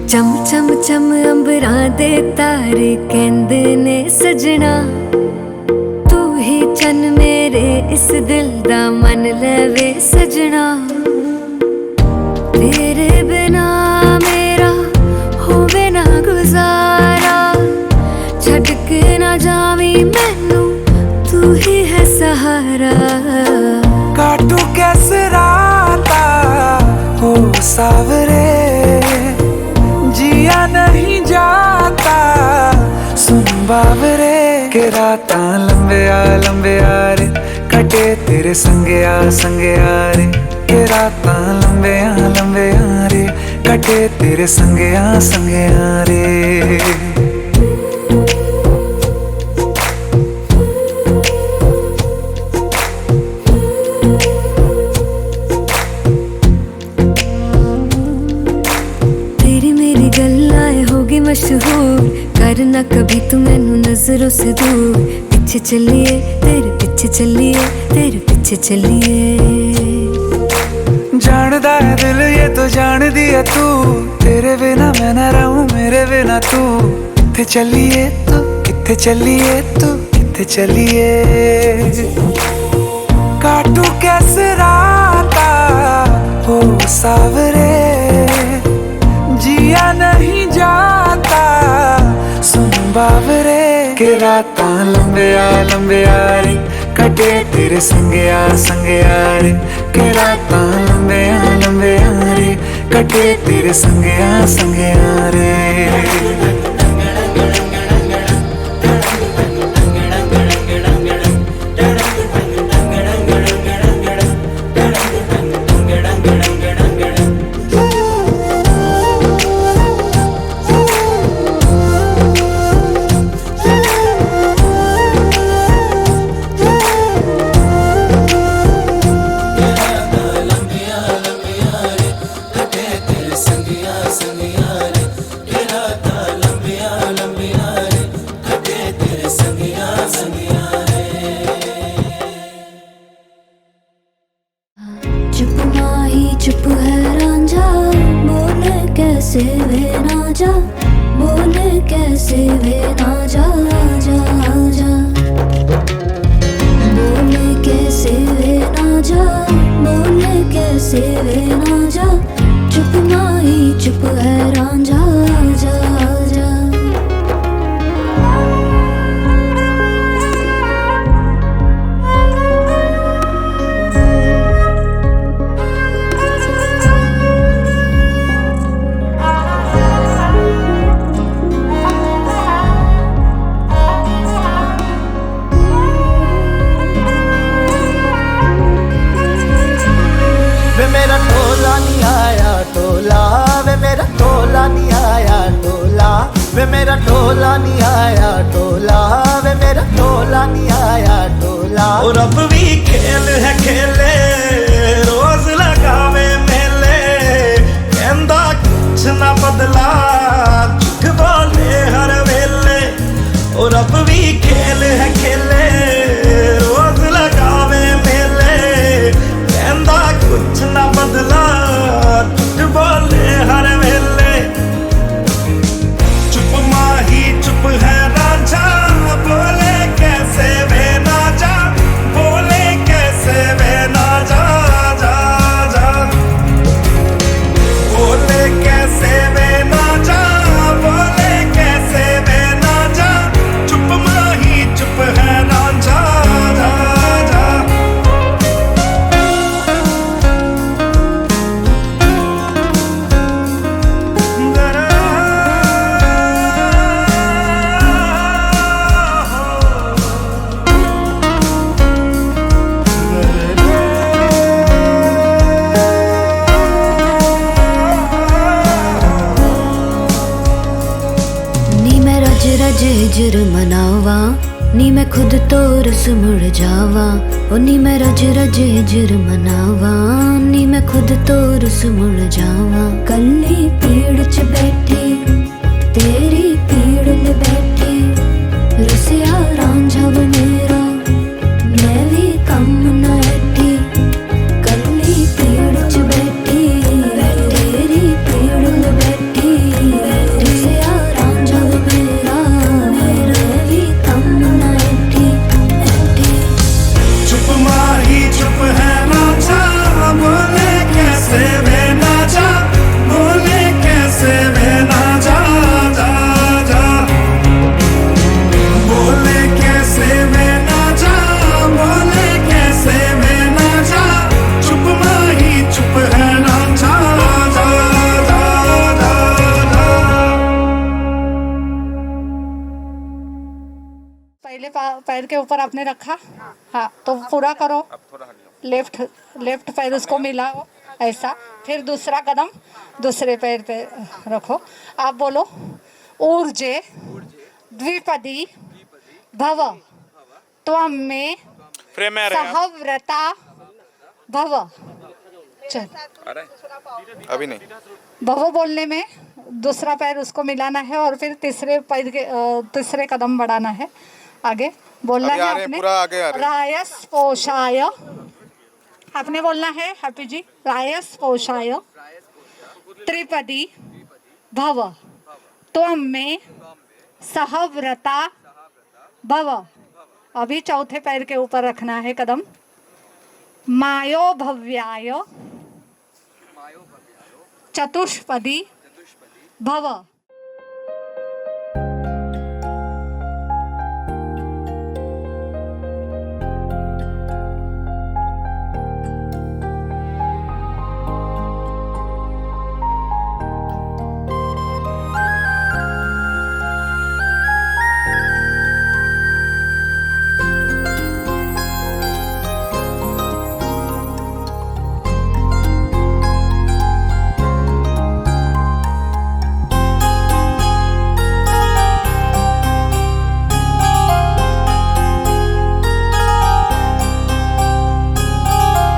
चम चम चम अंबरां दे तारे कहंदे ने सजना, तू ही चन मेरे इस दिल दा मन लवे सजना। तेरे बिना मेरा होवे ना गुजारा, छड़ के ना जावी मैनू तू ही है सहारा। काटू कैसे राता हो सावरे, जिया नहीं जाता सुन बाबरे। के रातां लंबे आ रे, कटे तेरे संगे आ रे। के रातां लंबे आ रे, कटे तेरे संगे आ रे। मशहूर करना कभी तू मैनू नजरों से दूर। पीछे चलिए तेरे पीछे चलिए, तेरे पीछे चलिए। जानदा है दिल ये तो जान दिया तू, तेरे बिना मैं न रहूं मेरे बिना तू। किथे चलिए तू, किथे चलिए तू, किथे चलिए। काटू कैसे राता हो सावरे, जिया नहीं जाता सुन बाबरे। के रातां लंबे आ रे, कटे तेरे संगे आ रे। के रातां लंबे आ रे, कटे तेरे संगे आ रे। चुप है रांझा, बोले कैसे वे ना जा, बोले कैसे वे ना जा जा जा। बोले कैसे वे ना जा, बोले कैसे वे ना जा। चुप माही चुप है रांझा जा जा। वे मेरा टोला नहीं आया टोला, वे मेरा टोला नहीं आया टोला। और अब भी खेल है खेले रोज लगावे मेले, कहंदा कुछ ना बदला झूठ बोले हर वेले। और अब भी खेल है खेले रोज लगावे मेले, कहंदा कुछ ना बदला झूठ बोले हर वेले। चुप माही चुप है राजा, बोले कैसे वे ना जा, बोले कैसे वे ना जा जा जा, बोले कैसे वे ना जा, बोले कैसे वे ना जा। चुप माही चुप है राजा जा जा। नी मैं रज रज हिजर मनावा, नी मैं खुद तो रस मुड़ जावा। ओ नी मैं रज रज हिजर मनावा, नी मैं खुद तो रस मुड़ जावा। कल्ली पीड़ च बैठी तेरी पीड़ में बैठी, रुसिया रांझा वे मेरा मैं भी कम न ऐठी। कल्ली पीड़ च बैठी तेरी पीड़ में बैठी, रुसिया रांझा वे मेरा मैं भी कम न ऐठी ऐठी। चुप माही चुप है राजा, बोले कैसे वे ना जा, बोले कैसे वे ना जा जा जा, बोले कैसे वे ना जा, बोले कैसे वे ना जा। चुप माही चुप है राजा जा जा जा पहले पैर के ऊपर आपने रखा, हाँ तो पूरा करो। लेफ्ट पैर उसको मिलाओ ऐसा, फिर दूसरा कदम दूसरे पैर पे रखो। आप बोलो ऊर्जे द्विपदी भव त्वं में सहव्रता भव। चल अभी नहीं, भव बोलने में दूसरा पैर उसको मिलाना है और फिर तीसरे पैर के तीसरे कदम बढ़ाना है। आगे बोलना है आपने रायस पोषाय, आपने बोलना है हैप्पी जी रायस पोषाय त्रिपदी भव त्वं में सहव्रता भव। अभी चौथे पैर के ऊपर रखना है कदम। मायो भव्याय चतुष्पदी भव।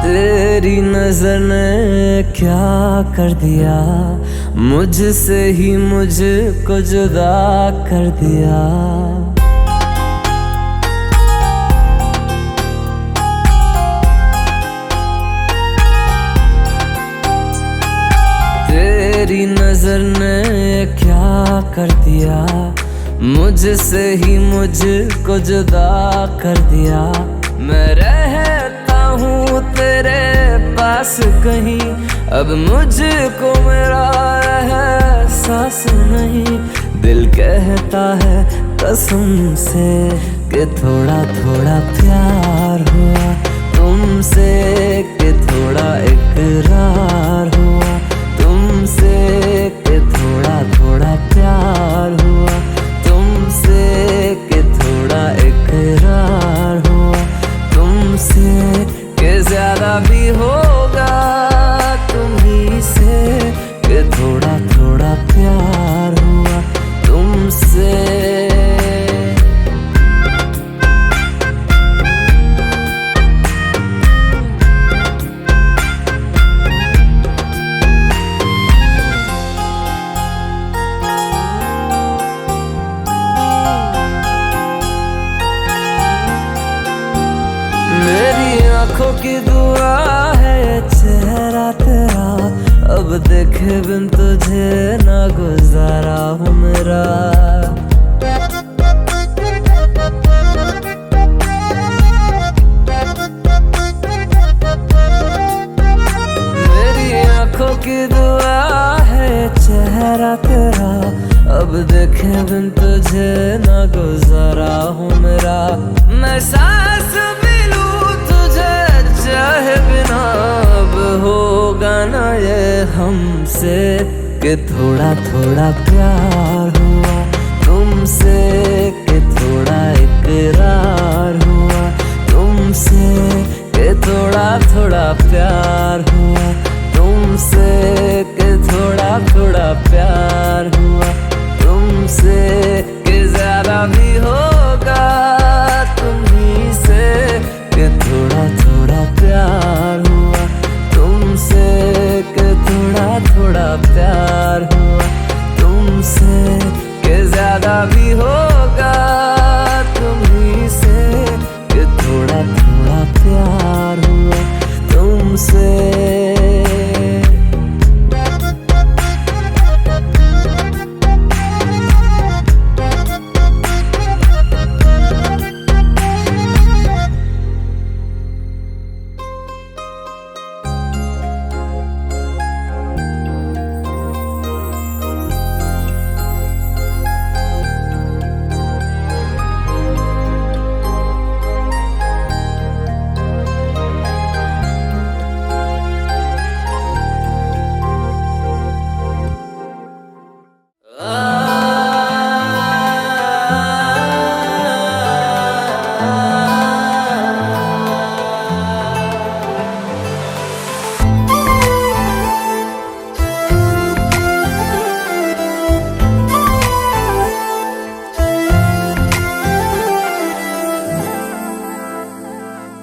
तेरी नजर ने क्या कर दिया, मुझसे ही मुझको जुदा कर दिया। तेरी नजर ने क्या कर दिया, मुझसे ही मुझको जुदा कर दिया। मैं रहता हूँ तेरे पास कहीं, अब मुझको मेरा एहसास नहीं। दिल कहता है कसम से कि थोड़ा थोड़ा प्यार हुआ तुमसे, कि थोड़ा इकरार हुआ तुमसे, कि थोड़ा थोड़ा प्यार हुआ तुमसे, कि थोड़ा इकरार हुआ तुमसे, कि ज्यादा भी होगा तुम्ही से, कि थोड़ा थोड़ा प्यार हुआ तुमसे। देखे बिन तुझे ना गुजारा हूँ मेरा। मेरी आंखों की दुआ है चेहरा तेरा, अब देखे बिन तुझे ना गुजारा हूँ मेरा। मैं सांस भी लूं तुझे चाहे बिना, अब होगा ना ये हमसे कि थोड़ा थोड़ा प्यार हुआ तुमसे, कि थोड़ा इकरार हुआ तुमसे, कि थोड़ा थोड़ा प्यार हुआ तुमसे, कि थोड़ा थोड़ा प्यार हुआ तुमसे, कि ज्यादा भी होगा तुम्ही से, कि थोड़ा थोड़ा प्यार हुआ तुमसे, कि थोड़ा थोड़ा प्यार हुआ तुमसे, कि ज्यादा भी होगा तुम्ही से, कि थोड़ा थोड़ा प्यार हुआ तुमसे।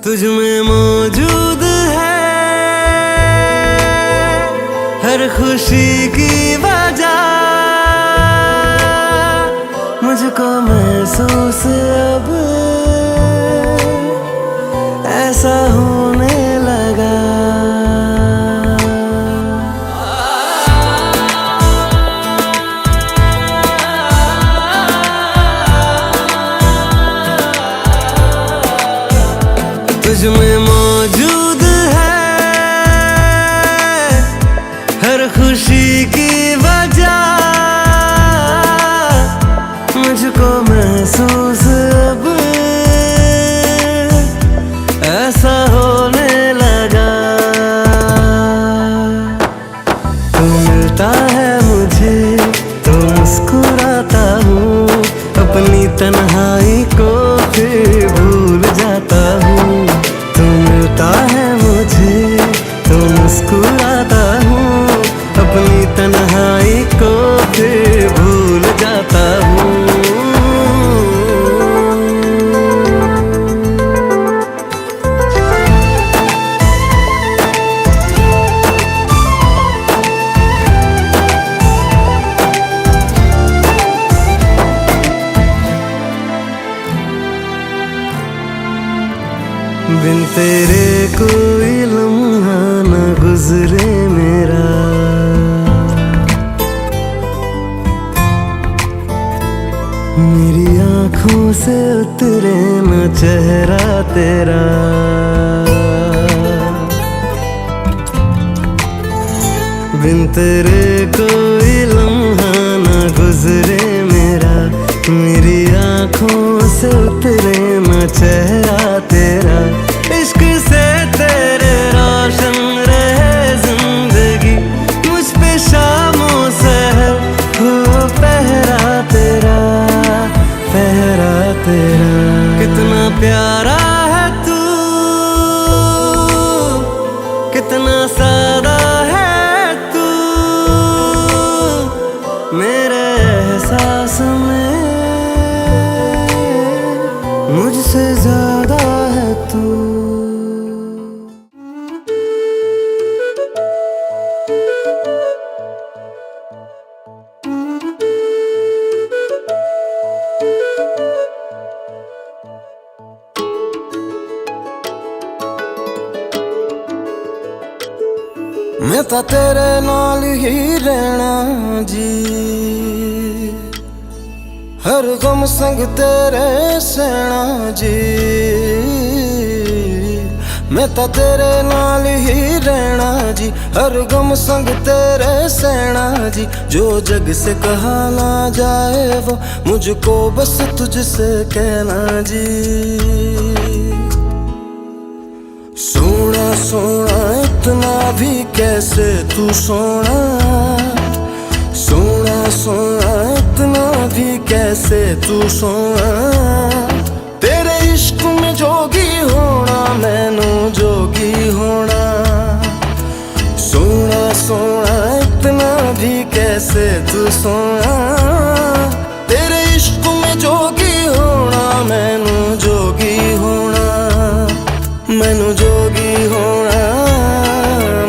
तुझ में मौजूद है हर खुशी की वजह, मुझको महसूस अब ऐसा होने लगा। तुझ में मौजूद है हर खुशी की वजह, मुझको महसूस अब ऐसा होने लगा। तू मिलता है मुझे तो मुस्कुराता हूँ, अपनी तन्हाई को फिर भूल जाता हूँ। तू मिलता है मुझे तो मुस्कुराता हूँ, अपनी तन्हाई को फिर भूल जाता हूँ। बिन तेरे कोई लम्हा न गुजरे मेरा, मेरी आँखों से उतरे न चेहरा तेरा। बिन तेरे कोई लम्हा न गुजरे मेरा, मेरी आँखों से उतरे न चेहरा तेरा। इश्क से तेरे रोशन रहे जिंदगी, मुझ पे शामों सहर हो पहरा तेरा, पहरा तेरा। कितना प्यारा है तू, कितना सादा है तू, मेरे एहसास में मुझसे ज्यादा है तू। मैं तां तेरे नाल ही रहना जी, हर गम संग तेरे सहना जी। मैं तां तेरे नाल ही रहना जी, हर गम संग तेरे सहना जी। जो जग से कहा ना जाए वो मुझको बस तुझसे कहना जी। सोना सोना इतना भी कैसे तू सोना, सोना सोना इतना भी कैसे तू सोना। तेरे इश्क में जोगी होना मैनू जोगी होना। सोना सोना इतना भी कैसे तू सोना। तेरे इश्क में जोगी होना मैनू जोगी होना। मैनू जोगी होना,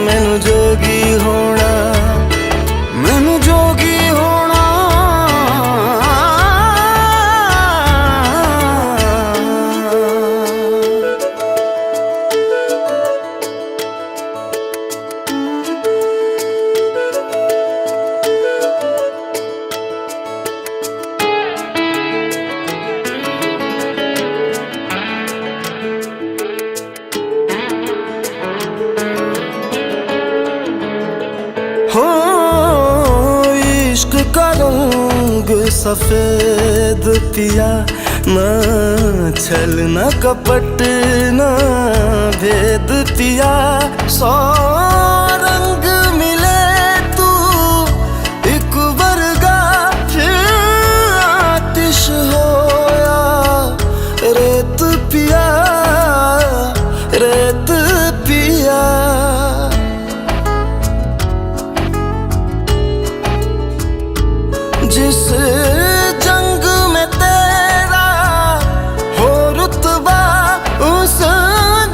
मैनू जोगी होना, मैनू जोगी होना। हो इश्क का रंग सफेद पिया, ना छल ना कपट ना भेद पिया। सौ रंग मिले तू एक वर्गा, फिर आतिश होया रेत पिया, रेत पिया। जिस जंग में तेरा हो रुतबा, उस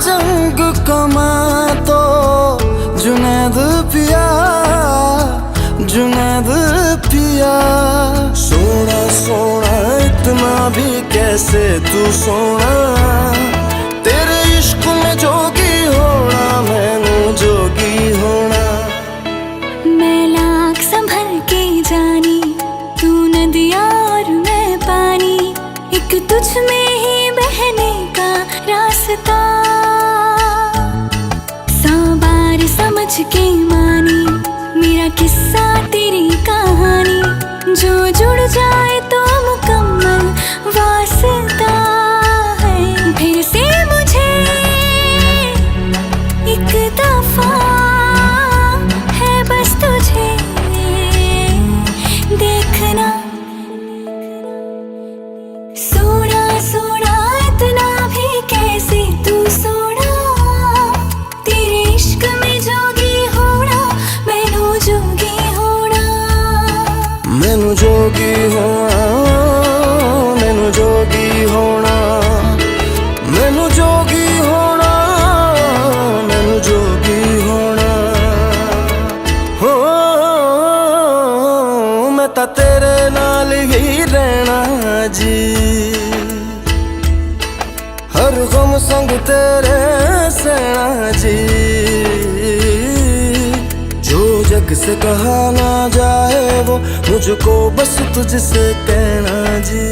जंग कमा तो जुनैद पिया, जुनैद पिया। सोना सोना इतना भी कैसे तू सोना। तेरे इश्क में जोगी होना मैनू जोगी होना। मैं लाख संभल के जानी, तू नदिया और मैं पानी, एक तुझ में ही बहने का रास्ता। 100 बार समझ के मानी मेरा किस्सा तेरी कहानी। जो जुड़ जाए तो मुकम्मल वास्ता है। फिर से मुझे एक दफा है बस तुझे देखना। सोना सोना इतना भी कैसे तू सोना। तेरे इश्क में जोगी होना मैनू जोगी होना। मैनू जोगी होना, मैनू जोगी होना, मैनू जोगी होना, मैनू जोगी होना। हो मैं तां तेरे नाल ही रहना जी, हर गम संग तेरे सहना जी। जो जग से कहा ना जाए वो मुझको बस तुझसे कहना जी।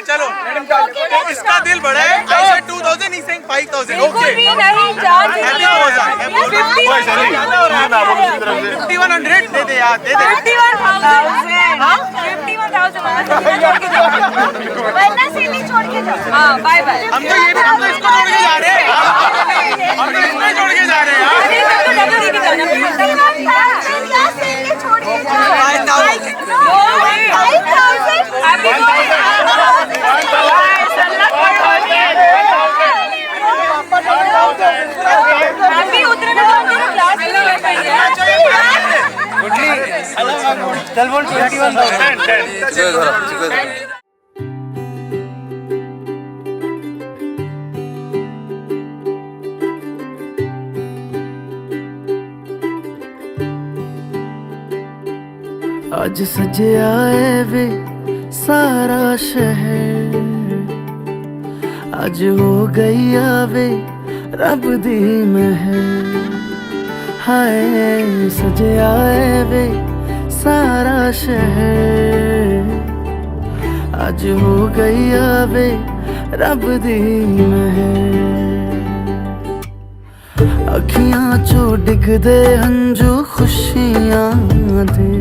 चलो इसका दिल बड़ा है। I said 2000, he's saying 5000. Okay. 5100 दे दे यार, दे दे 51,000 छोड़ के जाओ। हाँ बाय बाय। हम तो ये भी हम तो इसको छोड़ के जा रहे हैं। हम तो इसको छोड़ के जा रहे हैं चल बोल 21,000। अज सजया है वे सारा शहर, अज हो गई आवे रब दी महर। हाय सजया है वे सारा शहर, अज हो गई आवे रब दी महर। अखियां चो डिगदे हंजू खुशियां दे,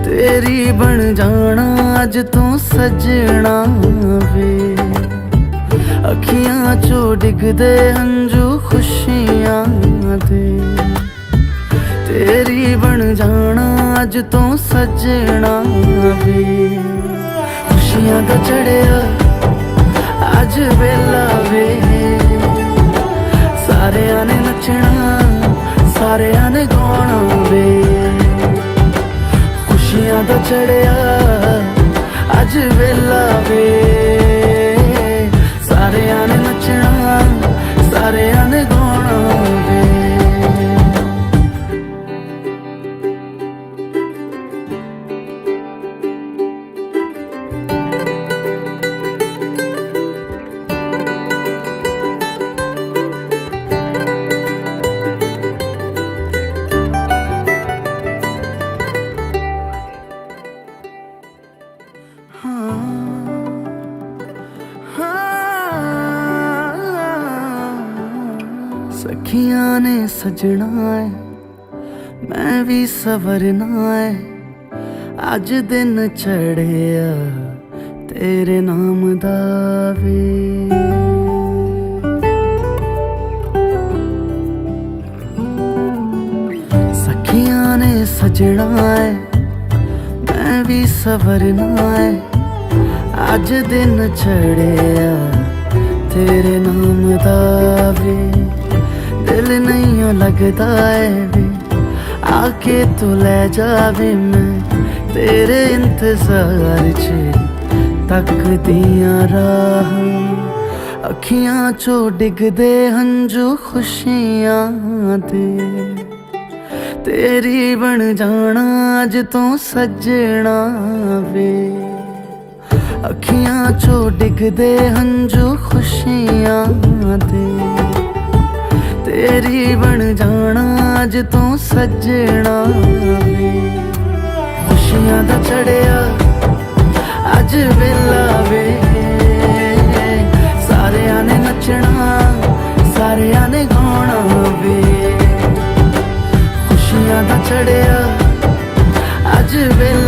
तेरी बन जाना अज तो सजना वे। अखियां चो डिगदे हंजू खुशियां दे, तेरी बन जाना अज तो सजना वे। खुशियां दा चढ़िया अज वेला वे, सारेयां ने नचना सारेयां ने गाना वे। खुशियां दा चढ़िया अज वेला वे, सारेयां ने नचना सारेयां ने गाना वे। सखियां ने सजना है मैं भी सवरना है, अज दिन चढ़िया तेरे नाम दा वे। सखियां ने सजना है मैं भी सवरना है, अज दिन चढ़िया तेरे नाम दा वे। दिल नहीं लगता है वे आके तू ले जावे, मैं तेरे इंतजार च तकदियां राह। अखियां चो डिगदे हंजू खुशियां दे, तेरी बन जाना अज तो सजना वे। अखियां चो डिगदे हंजू खुशियां दे, तेरी बन जाना अज तो सजना वे। खुशियां दा चढ़िया अज वेला वे, सारेयां ने नचना सारेयां ने गाना वे। खुशियां दा चढ़िया अज वेला